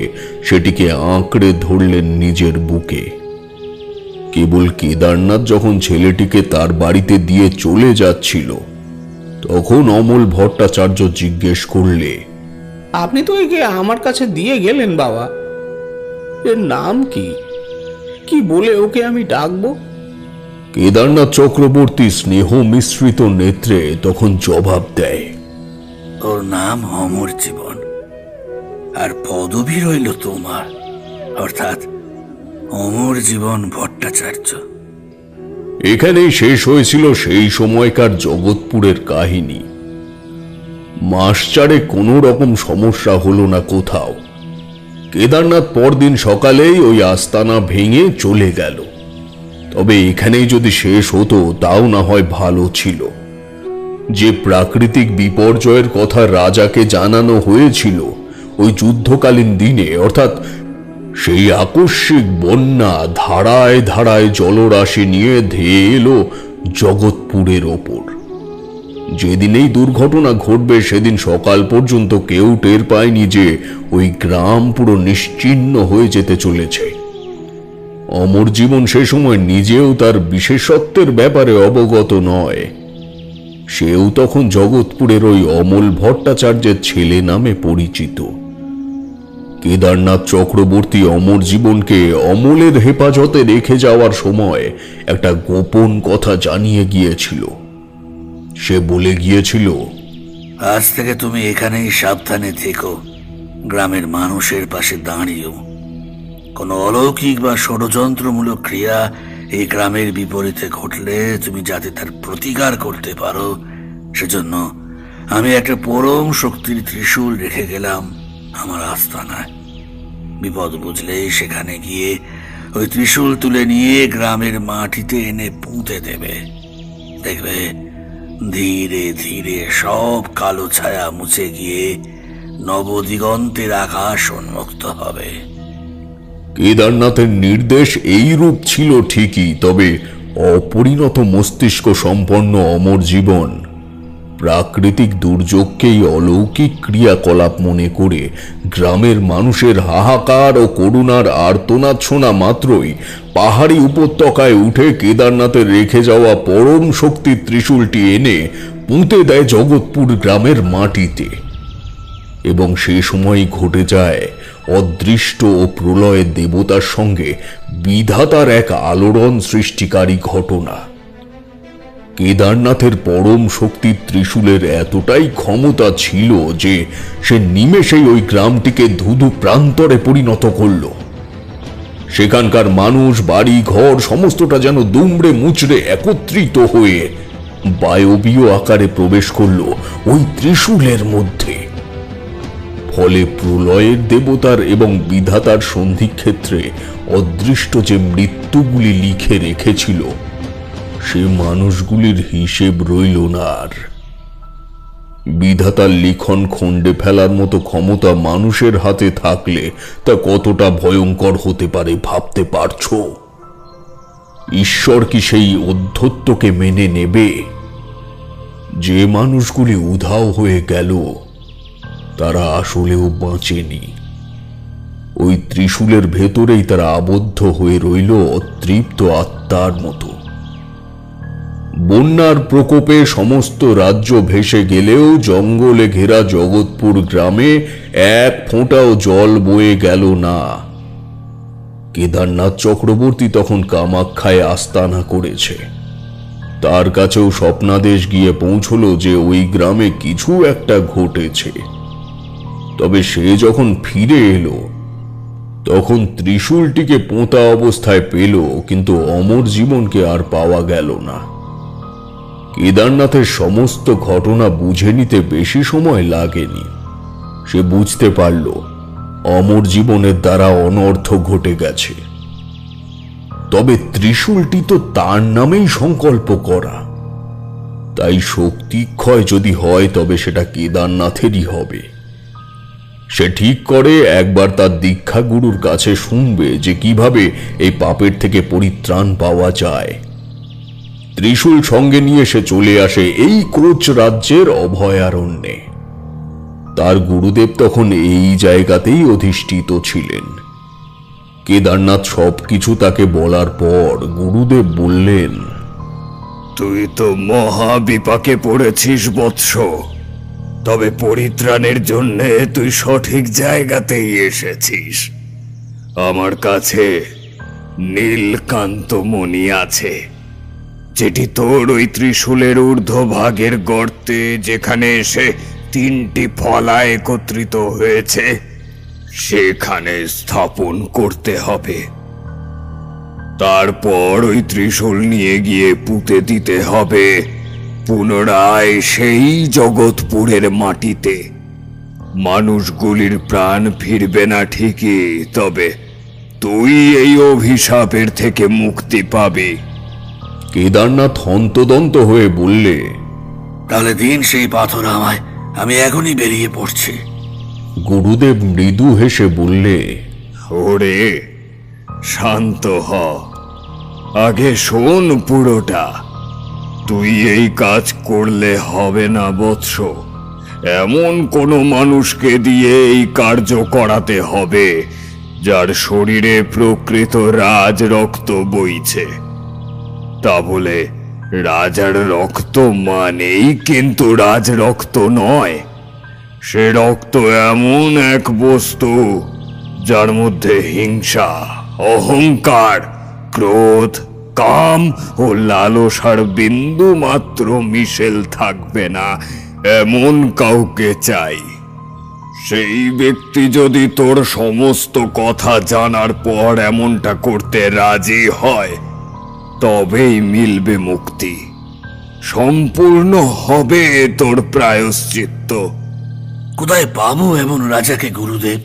সেটিকে আঁকড়ে ধরলেন নিজের বুকে। কেবল কেদারনাথ যখন ছেলেটিকে তার বাড়িতে দিয়ে চলে যাচ্ছিল, তখন অমল ভট্টাচার্য জিজ্ঞেস করলে, আপনি তো একে আমার কাছে দিয়ে গেলেন বাবা, এর নাম কি? কি বলে ওকে আমি ডাকবো? কেদারনাথ চক্রবর্তী স্নেহ মিশ্রিত নেত্রে তখন জবাব দেয়, ওর নাম অমর জীবন, আর পদবী রইল তোমার, অর্থাৎ অমর জীবন ভট্টাচার্য। এখানেই শেষ হয়েছিল সেই সময়কার জগৎপুরের কাহিনী। মাস চারে কোনো রকম সমস্যা হলো না কোথাও। কেদারনাথ পরদিন সকালেই ওই আস্তানা ভেঙে চলে গেল। তবে এখানেই যদি শেষ হতো তাও না হয় ভালো ছিল। যে প্রাকৃতিক বিপর্যয়ের কথা রাজাকে জানানো হয়েছিল, ওই যুদ্ধকালীন দিনে, অর্থাৎ সেই আকস্মিক বন্যা ধারায় ধারায় জলরাশি নিয়ে ধেয়ে এলো জগৎপুরের ওপর। যেদিন এই দুর্ঘটনা ঘটবে সেদিন সকাল পর্যন্ত কেউ টের পায়নি যে ওই গ্রাম পুরো নিশ্চিহ্ন হয়ে যেতে চলেছে। অমর জীবন সে সময় নিজেও তার বিশেষত্বের ব্যাপারে অবগত নয়। সেও তখন জগৎপুরের ওই অমল ভট্টাচার্যের ছেলে নামে পরিচিত। কেদারনাথ চক্রবর্তী অমর জীবনকে অমলের হেফাজতে রেখে যাওয়ার সময় একটা গোপন কথা জানিয়ে গিয়েছিল। সে বলে গিয়েছিল, আজ থেকে তুমি এখানেই সাবধানে থেকো, গ্রামের মানুষের পাশে দাঁড়িয়েও। কোনো অলৌকিক বা ষড়যন্ত্রমূলক ক্রিয়া এই গ্রামের বিপরীতে ঘটলে তুমি যাতে তার প্রতিকার করতে পারো, সেজন্য আমি একটা পরম শক্তির ত্রিশূল রেখে গেলাম আমার আস্তানায়। বিপদ বুঝলেই সেখানে গিয়ে ওই ত্রিশূল তুলে নিয়ে গ্রামের মাটিতে এনে পুঁতে দেবে। দেখবে ধীরে ধীরে সব কালো ছায়া মুছে গিয়ে নবদিগন্তের আকাশ উন্মুক্ত হবে। কেদারনাথের নির্দেশ এই রূপ ছিল ঠিকই, তবে অপরিণত মস্তিষ্ক সম্পন্ন অমর জীবন প্রাকৃতিক দুর্যোগকেই অলৌকিক ক্রিয়াকলাপ মনে করে গ্রামের মানুষের হাহাকার ও করুণার আর্তনাদ শোনা মাত্রই পাহাড়ি উপত্যকায় উঠে কেদারনাথের রেখে যাওয়া পরম শক্তির ত্রিশূলটি এনে পুঁতে দেয় জগৎপুর গ্রামের মাটিতে। এবং সে সময়ই ঘটে যায় অদৃষ্ট ও প্রলয়ের দেবতার সঙ্গে বিধাতার এক আলোড়ন সৃষ্টিকারী ঘটনা। কেদারনাথের পরম শক্তির ত্রিশূলের এতটাই ক্ষমতা ছিল যে সে নিমেষেই ওই গ্রামটিকে ধুধু প্রান্তরে পরিণত করল। সেখানকার মানুষ, বাড়ি ঘর সমস্তটা যেন দুমড়ে মুচড়ে একত্রিত হয়ে বায়বীয় আকারে প্রবেশ করল ওই ত্রিশূলের মধ্যে। ফলে প্রলয়ের দেবতার এবং বিধাতার সন্ধিক্ষেত্রে অদৃষ্ট যে মৃত্যুগুলি লিখে রেখেছিল সে মানুষগুলির হিসেব রইল না আর। বিধাতার লিখন খণ্ডে ফেলার মতো ক্ষমতা মানুষের হাতে থাকলে তা কতটা ভয়ঙ্কর হতে পারে ভাবতে পারছো? ঈশ্বর কি সেই অধ্যত্বকে মেনে নেবে? যে মানুষগুলি উধাও হয়ে গেল তারা আসলেও বাঁচেনি। ওই ত্রিশূলের ভেতরেই তারা আবদ্ধ হয়ে রইল অতৃপ্ত আত্মার মতো। বন্যার প্রকোপে সমস্ত রাজ্য ভেসে গেলেও জঙ্গলে ঘেরা জগৎপুর গ্রামে এক ফোঁটাও জল বয়ে গেল না। কেদারনাথ চক্রবর্তী তখন কামাখ্যায় আস্তানা করেছে। তার কাছেও স্বপ্নাদেশ গিয়ে পৌঁছলো যে ওই গ্রামে কিছু একটা ঘটেছে। তবে সে যখন ফিরে এলো তখন ত্রিশূলটিকে পোঁতা অবস্থায় পেল, কিন্তু অমর জীবনকে আর পাওয়া গেল না। কেদারনাথের সমস্ত ঘটনা বুঝে নিতে বেশি সময় লাগেনি। সে বুঝতে পারল অমর জীবনের দ্বারা অনর্থ ঘটে গেছে। তবে ত্রিশূলটি তো তার নামেই সংকল্প করা, তাই শক্তিক্ষয় যদি হয় তবে সেটা কেদারনাথেরই হবে। সে ঠিক করে একবার তার দীক্ষা গুরুর কাছে শুনবে যে কিভাবে এই পাপের থেকে পরিত্রাণ পাওয়া যায়। ত্রিশূল সঙ্গে নিয়ে সে চলে আসে এই কোচ রাজ্যের অভয়ারণ্যে। তার গুরুদেব তখন এই জায়গাতেই অধিষ্ঠিত ছিলেন। কেদারনাথ সবকিছু তাকে বলার পর গুরুদেব বললেন, তুই তো মহা বিপাকে পড়েছিস বৎস, তবে পরিত্রাণের জন্য তুই সঠিক জায়গাতেই এসেছিস। আমার কাছে নীলকান্ত মণি আছে, যেটি তোর ওই ত্রিশূলের ঊর্ধ্বভাগের গর্তে, যেখানে এসে তিনটি ফলা একত্রিত হয়েছে, সেখানে স্থাপন করতে হবে। তারপর ওই ত্রিশূল নিয়ে গিয়ে পুঁতে দিতে হবে পুনরায় সেই জগৎপুরের মাটিতে। মানুষগুলির প্রাণ ফিরবে না ঠিকই, তবে তুই এই অভিশাপের থেকে মুক্তি পাবি। কেদারনাথ হন্তদন্ত হয়ে বললে, তাহলে দিন সেই পাথর আমায়, আমি এখনই বেরিয়ে পড়ছি। গুরুদেব মৃদু হেসে বললে, ওরে শান্ত হ, আগে শোন পুরোটা। তুই এই কাজ করলে হবে না বৎস, এমন কোনো মানুষকে দিয়ে এই কার্য করাতে হবে যার শরীরে প্রকৃত রাজ রক্ত বইছে। তা বলে রাজার রক্ত মানেই কিন্তু রাজ রক্ত নয়। সে রক্ত এমন এক বস্তু যার মধ্যে হিংসা, অহংকার, ক্রোধ, কাম ও লালসার বিন্দু মাত্র মিশেল থাকবে না, এমন কাউকে চাই। সেই ব্যক্তি যদি তোর সমস্ত কথা জানার পর এমনটা করতে রাজি হয়, তবেই মিলবে মুক্তি, সম্পূর্ণ হবে তোর প্রায়শ্চিত্ত। কোথায় পাবো এমন রাজাকে গুরুদেব?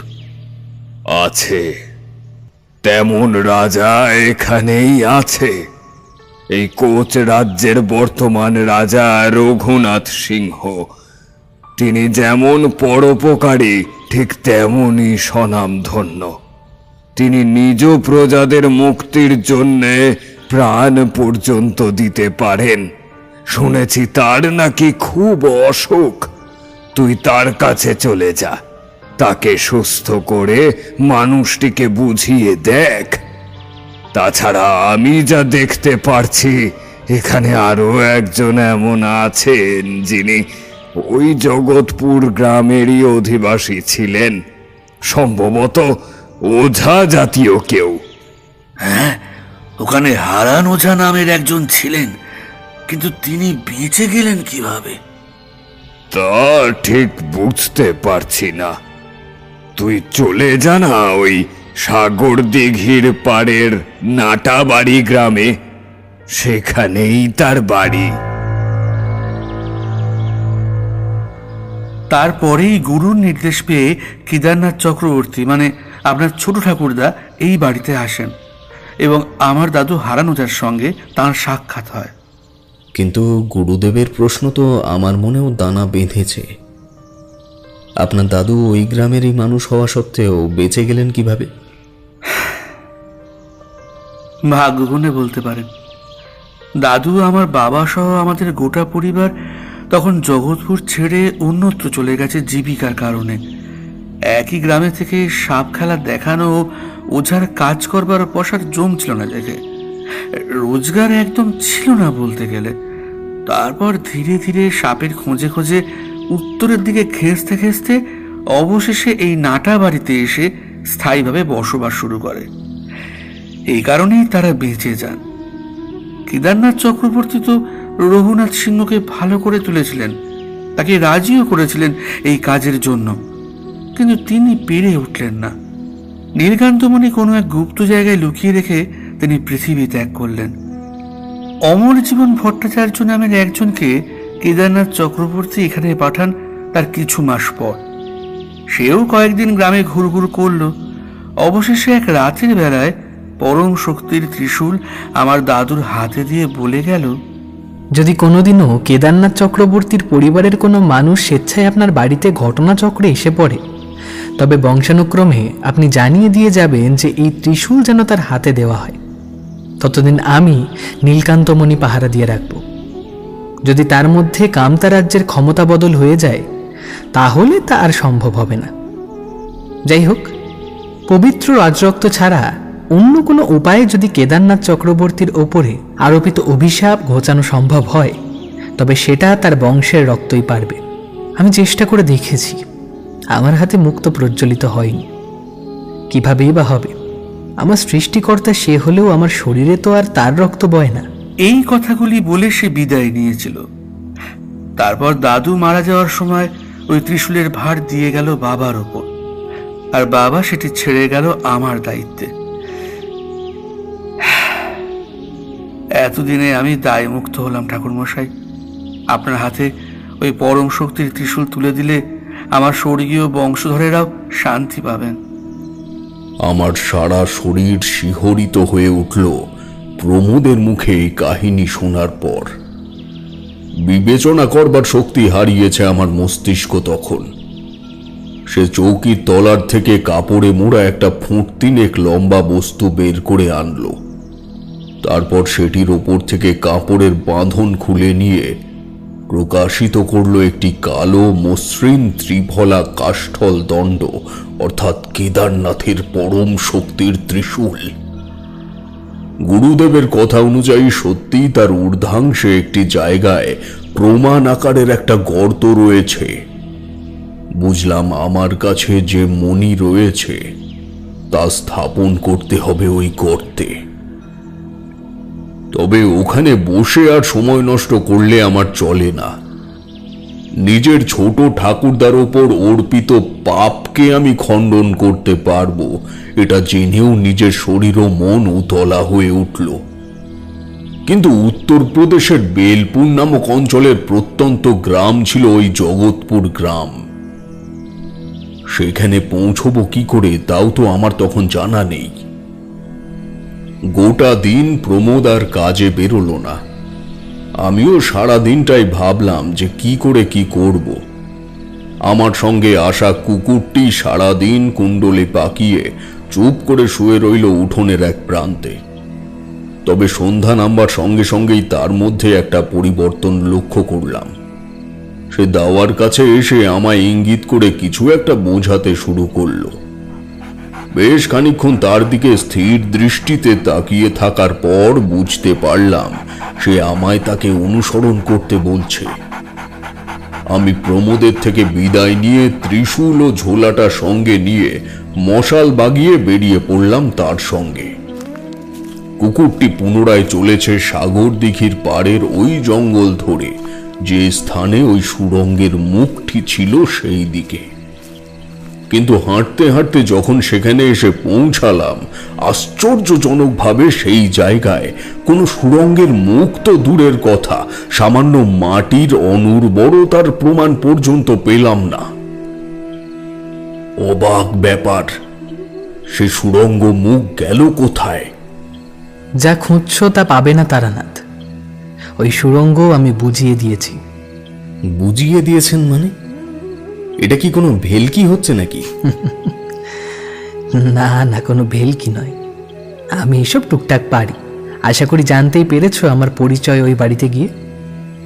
আছে, তেমন রাজা এখানেই আছে। এই কোচ রাজ্যের বর্তমান রাজা রঘুনাথ সিংহ। তিনি যেমন পরোপকারী, ঠিক তেমনই স্বনামধন্য। তিনি নিজ প্রজাদের মুক্তির জন্যে প্রাণ পর্যন্ত দিতে পারেন। শুনেছি তার নাকি খুব অসুখ। তুই তার কাছে চলে যা, তাকে সুস্থ করে মানুষটিকে বুঝিয়ে দেখ। তাছাড়া আমি যা দেখতে পারছি, এখানে আরো একজন এমন আছেন যিনি ওই জগৎপুর গ্রামেরই অধিবাসী ছিলেন, সম্ভবত ওঝা জাতীয় কেউ। হ্যাঁ, ওখানে হারান ওঝা নামের একজন ছিলেন, কিন্তু তিনি বেঁচে গেলেন কিভাবে? তা ঠিক বুঝতে পারছি না। তুই চলে যা না ওই সাগর দিঘির পাড়ের নাটাবাড়ি গ্রামে, সেখানেই তার বাড়ি। তারপরেই গুরুর নির্দেশ পেয়ে কেদারনাথ চক্রবর্তী, মানে আপনার ছোট ঠাকুরদা, এই বাড়িতে আসেন এবং আমার দাদু হারান ওঝার সঙ্গে তাঁর সাক্ষাৎ হয়। কিন্তু গুরুদেবের প্রশ্ন তো আমার মনেও দানা বেঁধেছে। আপনার দাদু ওই গ্রামেরই মানুষ হওয়া সত্ত্বেও বেঁচে গেলেন কিভাবে? ভাগ্য গুণে বলতে পারেন। দাদু, আমার বাবা সহ আমাদের গোটা পরিবার তখন জগৎপুর ছেড়ে অন্যত্র চলে গেছে জীবিকার কারণে। একই গ্রামে থেকে সাপ খেলা দেখানো ও ওঝার কাজ করবার পশার জমছিল না দেখে। রোজগার একদম ছিল না বলতে গেলে। তারপর ধীরে ধীরে সাপের খোঁজে খোঁজে উত্তরের দিকে খেঁচতে খেঁচতে অবশেষে এই নাটা বাড়িতে এসে স্থায়ীভাবে বসবাস শুরু করে। এই কারণেই তারা বেঁচে যান। কেদারনাথ চক্রবর্তী তো রঘুনাথ সিংহকে ভালো করে তুলেছিলেন, তাকে রাজিও করেছিলেন এই কাজের জন্য, কিন্তু তিনি পেরে উঠলেন না। নীলকান্তমণি কোনো এক গুপ্ত জায়গায় লুকিয়ে রেখে তিনি পৃথিবী ত্যাগ করলেন। অমর জীবন ভট্টাচার্য নামের একজনকে কেদারনাথ চক্রবর্তী এখানে পাঠান তার কিছু মাস পর। সেও কয়েকদিন গ্রামে ঘুরঘুর করল। অবশেষে এক রাতের বেলায় পরম শক্তির ত্রিশূল আমার দাদুর হাতে দিয়ে বলে গেল, যদি কোনোদিনও কেদারনাথ চক্রবর্তীর পরিবারের কোনো মানুষ স্বেচ্ছায় আপনার বাড়িতে ঘটনাচক্রে এসে পড়ে, তবে বংশানুক্রমে আপনি জানিয়ে দিয়ে যাবেন যে এই ত্রিশূল যেন তার হাতে দেওয়া হয়। ততদিন আমি নীলকান্তমণি পাহারা দিয়ে রাখব। যদি তার মধ্যে কামতা রাজ্যের ক্ষমতা বদল হয়ে যায়, তাহলে তা আর সম্ভব হবে না। যাই হোক, পবিত্র রাজরক্ত ছাড়া অন্য কোনো উপায়ে যদি কেদারনাথ চক্রবর্তীর ওপরে আরোপিত অভিশাপ ঘোচানো সম্ভব হয়, তবে সেটা তার বংশের রক্তই পারবে। আমি চেষ্টা করে দেখেছি, আমার হাতে মুক্ত প্রজ্বলিত হয়নি। কিভাবেই বা হবে? আমার সৃষ্টিকর্তা সে হলেও আমার শরীরে তো আর তার রক্ত বয় না। এই কথাগুলি বলে সে বিদায় নিয়েছিল। তারপর দাদু মারা যাওয়ার সময় ওই ত্রিশূলের ভার দিয়ে গেল বাবার ওপর, আর বাবা সেটি ছেড়ে গেল আমার দায়িত্বে। এতদিনে আমি দায়মুক্ত হলাম ঠাকুরমশাই। আপনার হাতে ওই পরম শক্তির ত্রিশূল তুলে দিলে আমার স্বর্গীয় বংশধরেরাও শান্তি পাবেন। আমার সারা শরীর শিহরিত হয়ে উঠল প্রমোদের মুখে এই কাহিনী শোনার পর। বিবেচনা করবার শক্তি হারিয়েছে আমার মস্তিষ্ক তখন। সে চৌকির তলার থেকে কাপড়ে মোড়া একটা ফুট তিনেক লম্বা বস্তু বের করে আনলো। তারপর সেটির ওপর থেকে কাপড়ের বাঁধন খুলে নিয়ে প্রকাশিত করলো একটি কালো মসৃণ ত্রিফলা কাষ্ঠল দণ্ড, অর্থাৎ কেদারনাথের পরম শক্তির ত্রিশূল। গুরুদেবের কথা অনুযায়ী সত্যি তার ঊর্ধ্বাংশে একটি জায়গায় প্রমাণ আকারের একটা গর্ত রয়েছে। বুঝলাম আমার কাছে যে মণি রয়েছে তা স্থাপন করতে হবে ওই গর্তে। তবে ওখানে বসে আর সময় নষ্ট করলে আমার চলে না। নিজের ছোট ঠাকুরদার ওপর অর্পিত পাপকে আমি খণ্ডন করতে পারবো, এটা জেনেও নিজের শরীর ও মন উতলা হয়ে উঠল। কিন্তু উত্তরপ্রদেশের বেলপুর নামক অঞ্চলের প্রত্যন্ত গ্রাম ছিল ওই জগৎপুর গ্রাম। সেখানে পৌঁছবো কি করে তাও তো আমার তখন জানা নেই। গোটা দিন প্রমোদ আর কাজে বেরোলো না। আমিও সারা দিনটাই ভাবলাম যে কি করে কি করব। আমার সঙ্গে আসা কুকুরটি সারাদিন কুণ্ডলে পাকিয়ে চুপ করে শুয়ে রইল উঠোনের এক প্রান্তে। তবে সন্ধ্যা নামবার সঙ্গে সঙ্গেই তার মধ্যে একটা পরিবর্তন লক্ষ্য করলাম। সে দাওয়ার কাছে এসে আমায় ইঙ্গিত করে কিছু একটা বোঝাতে শুরু করলো। বেশ খানিকক্ষণ তার দিকে স্থির দৃষ্টিতে তাকিয়ে থাকার পর বুঝতে পারলাম সে আমায় তাকে অনুসরণ করতে বলছে। আমি প্রমোদের থেকে বিদায় নিয়ে ত্রিশূল ও ঝোলাটা সঙ্গে নিয়ে মশাল বাগিয়ে বেরিয়ে পড়লাম তার সঙ্গে। কুকুরটি পুনরায় চলেছে সাগর দিঘির পাড়ের ওই জঙ্গল ধরে, যে স্থানে ওই সুড়ঙ্গের মুখটি ছিল সেই দিকে। কিন্তু হাঁটতে হাঁটতে যখন সেখানে এসে পৌঁছালাম, আশ্চর্যজনকভাবে সেই জায়গায় কোনো সুড়ঙ্গের মুখ তো দূরের কথা, সামান্য মাটির অনুর্বরতার প্রমাণ পর্যন্ত পেলাম না। অবাক ব্যাপার, সে সুড়ঙ্গ মুখ গেল কোথায়? যা খুঁজছ তা পাবে না তারানাথ। ওই সুড়ঙ্গ আমি বুঝিয়ে দিয়েছি। বুঝিয়ে দিয়েছেন মানে? এটা কি কোনো ভেলকি হচ্ছে নাকি? না না, কোনো ভেলকি নয়। আমি এসব টুকটাক পারি। আশা করি জানতেই পেরেছো আমার পরিচয় ওই বাড়িতে গিয়ে।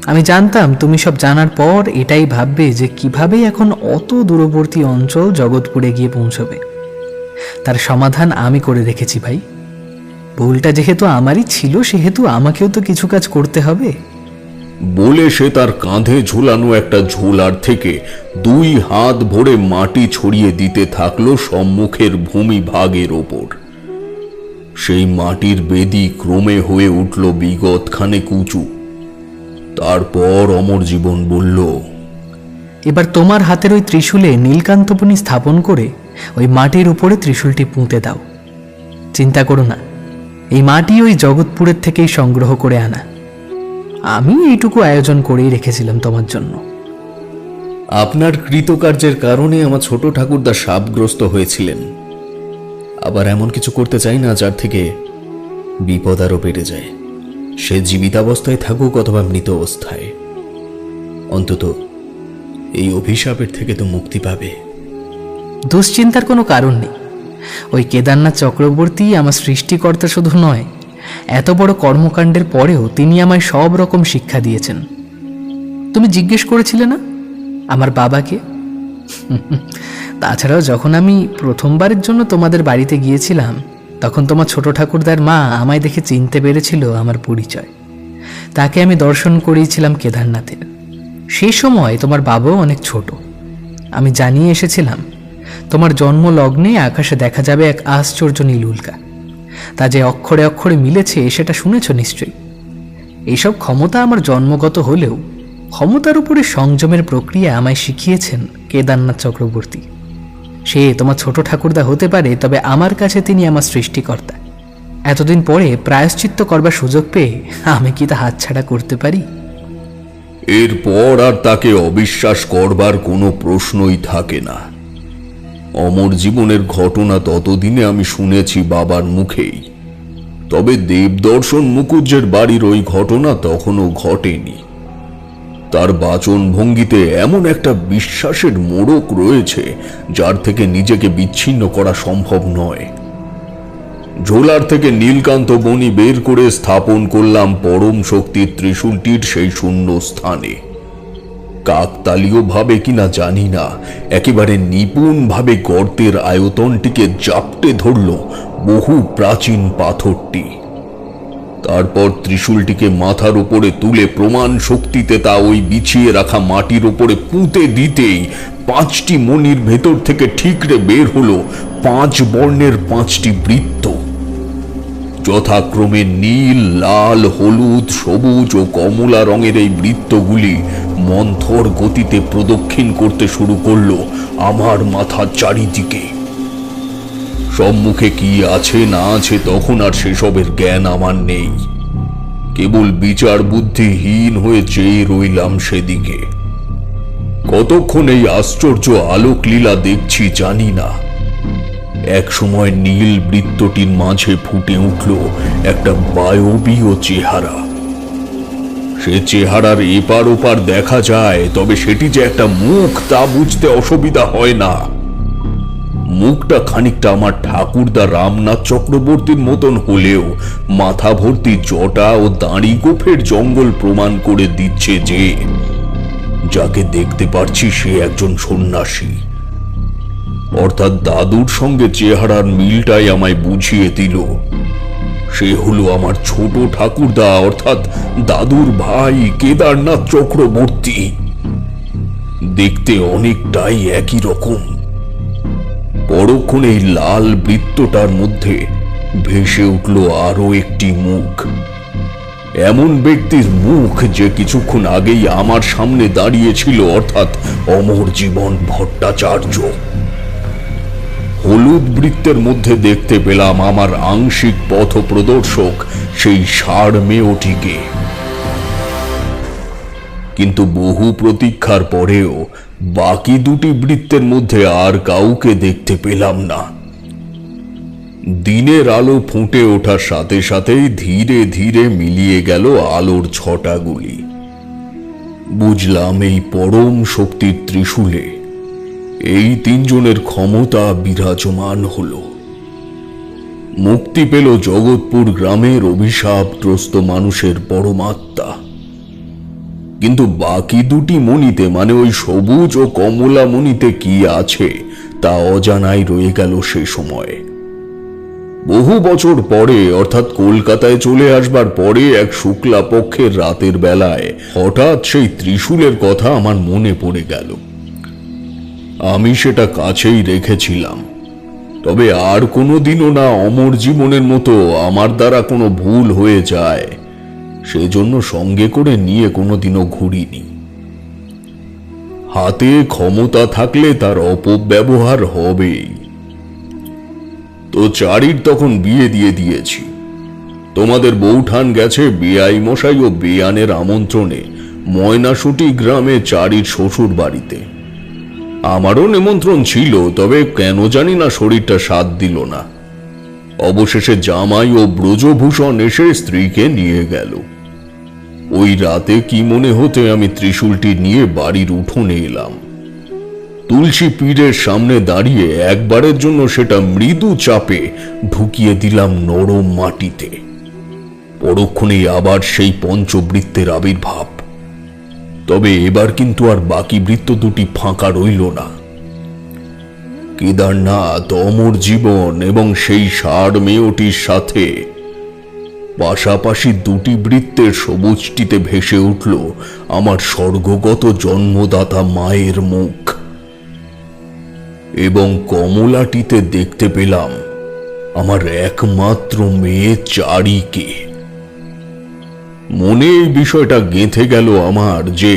আমি জানতাম তুমি সব জানার পর এটাই ভাববে যে কিভাবে এখন অত দূরবর্তী অঞ্চল জগৎপুরে গিয়ে পৌঁছবে। তার সমাধান আমি করে রেখেছি ভাই। ভুলটা যেহেতু আমারই ছিল সেহেতু আমাকেও তো কিছু কাজ করতে হবে। বলে সে তার কাঁধে ঝুলানো একটা ঝোলার থেকে 2 হাত ভরে মাটি ছড়িয়ে দিতে থাকলো সম্মুখের ভূমি ভাগের ওপর। সেই মাটির বেদি ক্রমে হয়ে উঠল বিগত খানেক উঁচু। তারপর অমরজীবন বলল, এবার তোমার হাতের ওই ত্রিশূলে নীলকান্তপনি স্থাপন করে ওই মাটির উপরে ত্রিশূলটি পুঁতে দাও। চিন্তা করো না, এই মাটি ওই জগৎপুরের থেকেই সংগ্রহ করে আনা। আমি এইটুকু আয়োজন করেই রেখেছিলাম তোমার জন্য। আপনার কৃতকার্যের কারণে আমার ছোট ঠাকুরদা শাপগ্রস্ত হয়েছিলেন। আবার এমন কিছু করতে চাই না যার থেকে বিপদ আরও বেড়ে যায়, সে জীবিতাবস্থায় থাকুক অথবা মৃত অবস্থায়। অন্তত এই অভিশাপের থেকে তো মুক্তি পাবে। দুশ্চিন্তার কোনো কারণ নেই। ওই কেদারনাথ চক্রবর্তী আমার সৃষ্টিকর্তা শুধু নয়, এত বড় কর্মকাণ্ডের পরেও তিনি আমায় সব রকম শিক্ষা দিয়েছেন। তুমি জিজ্ঞেস করেছিলে না আমার বাবাকে? তাছাড়াও যখন আমি প্রথমবারের জন্য তোমাদের বাড়িতে গিয়েছিলাম তখন তোমার ছোট ঠাকুরদার মা আমায় দেখে চিনতে পেরেছিল আমার পরিচয়। তাকে আমি দর্শন করিয়েছিলাম কেদারনাথের। সেই সময় তোমার বাবাও অনেক ছোট। আমি জানিয়ে এসেছিলাম তোমার জন্ম লগ্নে আকাশে দেখা যাবে এক আশ্চর্য নীল উল্কা। তা যে অক্ষরে অক্ষরে মিলেছে সেটা শুনেছ নিশ্চয়ই। এইসব ক্ষমতা আমার জন্মগত হলেও ক্ষমতার উপরে সংযমের প্রক্রিয়া আমায় শিখিয়েছেন কেদারনাথ চক্রবর্তী। সে তোমার ছোট ঠাকুরদা হতে পারে, তবে আমার কাছে তিনি আমার সৃষ্টিকর্তা। এতদিন পরে প্রায়শ্চিত্ত করবার সুযোগ পেয়ে আমি কি তা হাতছাড়া করতে পারি? এরপর আর তাকে অবিশ্বাস করবার কোনো প্রশ্নই থাকে না। অমর জীবনের ঘটনা ততদিনে আমি শুনেছি বাবার মুখেই, তবে দেবদর্শন মুকুজ্জের বাড়ির ওই ঘটনা তখনও ঘটেনি। তার বাচন ভঙ্গিতে এমন একটা বিশ্বাসের মোড়ক রয়েছে যার থেকে নিজেকে বিচ্ছিন্ন করা সম্ভব নয়। ঝোলার থেকে নীলকান্ত বনি বের করে স্থাপন করলাম পরম শক্তির ত্রিশূলটির সেই শূন্য স্থানে। কাকতালীয় ভাবে কিনা জানি না, একেবারে নিপুণ ভাবে গর্তের আয়তনটিকে জাপটে ধরল বহু প্রাচীন পাথরটি। তারপর ত্রিশূলটিকে মাথার উপরে তুলে প্রমাণ শক্তিতে তা ওই বিছিয়ে রাখা মাটির উপরে পুঁতে দিতেই 5টি মণির ভেতর থেকে ঠিকরে বের হলো 5 বর্ণের 5টি বৃত্ত, যথাক্রমে নীল, লাল, হলুদ, সবুজ ও কমলা রঙের এই বৃত্তগুলি মন্থর গতিতে প্রদক্ষিণ করতে শুরু করলো আমার মাথার চারিদিকে। সম্মুখে কি আছে না আছে তখন আর সেসবের জ্ঞান আমার নেই, কেবল বিচার বুদ্ধিহীন হয়ে চেয়ে রইলাম সেদিকে। কতক্ষণ এই আশ্চর্য আলোক লীলা দেখছি জানি না। এক সময় নীল বৃত্তটির মাঝে ফুটে উঠল একটা বায়বীয় চেহারা। সে চেহারার এপার ওপার দেখা যায়, তবে সেটি যে একটা মুখ তা বুঝতে অসুবিধা হয় না। মুখটা খানিকটা আমার ঠাকুরদা রামনাথ চক্রবর্তীর মতন হলেও মাথা ভর্তি জটা ও দাড়ি গোফের জঙ্গল প্রমাণ করে দিচ্ছে যে যাকে দেখতে পারছি সে একজন সন্ন্যাসী। অর্থাৎ দাদুর সঙ্গে চেহারার মিলটাই আমায় বুঝিয়ে দিল সে হলো আমার ছোট ঠাকুরদা, অর্থাৎ দাদুর ভাই কেদারনাথ চক্রবর্তী। দেখতে অনেকটাই একই রকম। পরক্ষণে এই লাল বৃত্তটার মধ্যে ভেসে উঠল আরো একটি মুখ, এমন ব্যক্তির মুখ যে কিছুক্ষণ আগেই আমার সামনে দাঁড়িয়েছিল, অর্থাৎ অমর জীবন ভট্টাচার্য। হলুদ বৃত্তের মধ্যে দেখতে পেলাম আমার আংশিক পথ প্রদর্শক সেই ষাঁড় মেয়েটিকে। কিন্তু বহু প্রতীক্ষার পরেও বাকি দুটি বৃত্তের মধ্যে আর কাউকে দেখতে পেলাম না। দিনের আলো ফুটে ওঠার সাথে সাথেই ধীরে ধীরে মিলিয়ে গেল আলোর ছটাগুলি। বুঝলাম এই পরম শক্তির ত্রিশূলে এই 3 জনের ক্ষমতা বিরাজমান হল। মুক্তি পেল জগৎপুর গ্রামের অভিশাপগ্রস্ত মানুষের পরমাত্মা। কিন্তু বাকি দুটি মণিতে, মানে ওই সবুজ ও কমলা মণিতে কি আছে তা অজানাই রয়ে গেল সে সময়ে। বহু বছর পরে, অর্থাৎ কলকাতায় চলে আসবার পরে এক শুক্লা পক্ষের রাতের বেলায় হঠাৎ সেই ত্রিশূলের কথা আমার মনে পড়ে গেল। আমি সেটা কাছেই রেখেছিলাম, তবে আর কোনোদিনও না অমর জীবনের মতো আমার দ্বারা কোনো ভুল হয়ে যায় সেজন্য সঙ্গে করে নিয়ে কোনোদিনও ঘুরিনি। হাতে ক্ষমতা থাকলে তার অপব্যবহার হবেই। তো চারির তখন বিয়ে দিয়ে দিয়েছি। তোমাদের বৌঠান গেছে বেআই মশাই ও বেয়ানের আমন্ত্রণে ময়নাশুটি গ্রামে চারির শ্বশুর বাড়িতে। আমারও নিমন্ত্রণ ছিল, তবে কেন জানি না শরীরটা সাথ দিল না। অবশেষে জামাই ও ব্রজভূষণ এসে স্ত্রীকে নিয়ে গেল। ওই রাতে কি মনে হতে আমি ত্রিশূলটি নিয়ে বাড়ির উঠোনে এলাম। তুলসী পীরের সামনে দাঁড়িয়ে একবারের জন্য সেটা মৃদু চাপে ঢুকিয়ে দিলাম নরম মাটিতে। পরক্ষণেই আবার সেই পঞ্চবৃত্তের আবির্ভাব। তবে এবার কিন্তু আর বাকি বৃত্ত দুটি ফাঁকা রইল না। কেদারনাথ, অমর জীবন এবং সেই ষাঁড় মেয়েটির সাথে পাশাপাশি দুটি বৃত্তের সবুজটিতে ভেসে উঠল আমার স্বর্গগত জন্মদাতা মায়ের মুখ, এবং কমলাটিতে দেখতে পেলাম আমার একমাত্র মেয়ে চারিকে। মনে এই বিষয়টা গেঁথে গেল আমার যে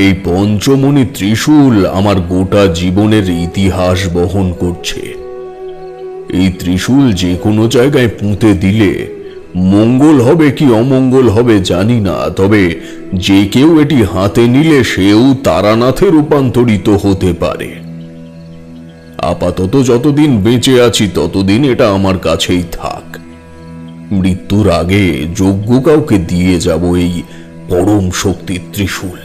এই পঞ্চমণি ত্রিশূল আমার গোটা জীবনের ইতিহাস বহন করছে। এই ত্রিশূল যে কোনো জায়গায় পুঁতে দিলে মঙ্গল হবে কি অমঙ্গল হবে জানি না, তবে যে কেউ এটি হাতে নিলে সেও তারানাথে রূপান্তরিত হতে পারে। আপাতত যতদিন বেঁচে আছি ততদিন এটা আমার কাছেই থাক। মৃত্যুর আগে যোগ্য কাউকে দিয়ে যাব এই পরম শক্তির ত্রিশূল।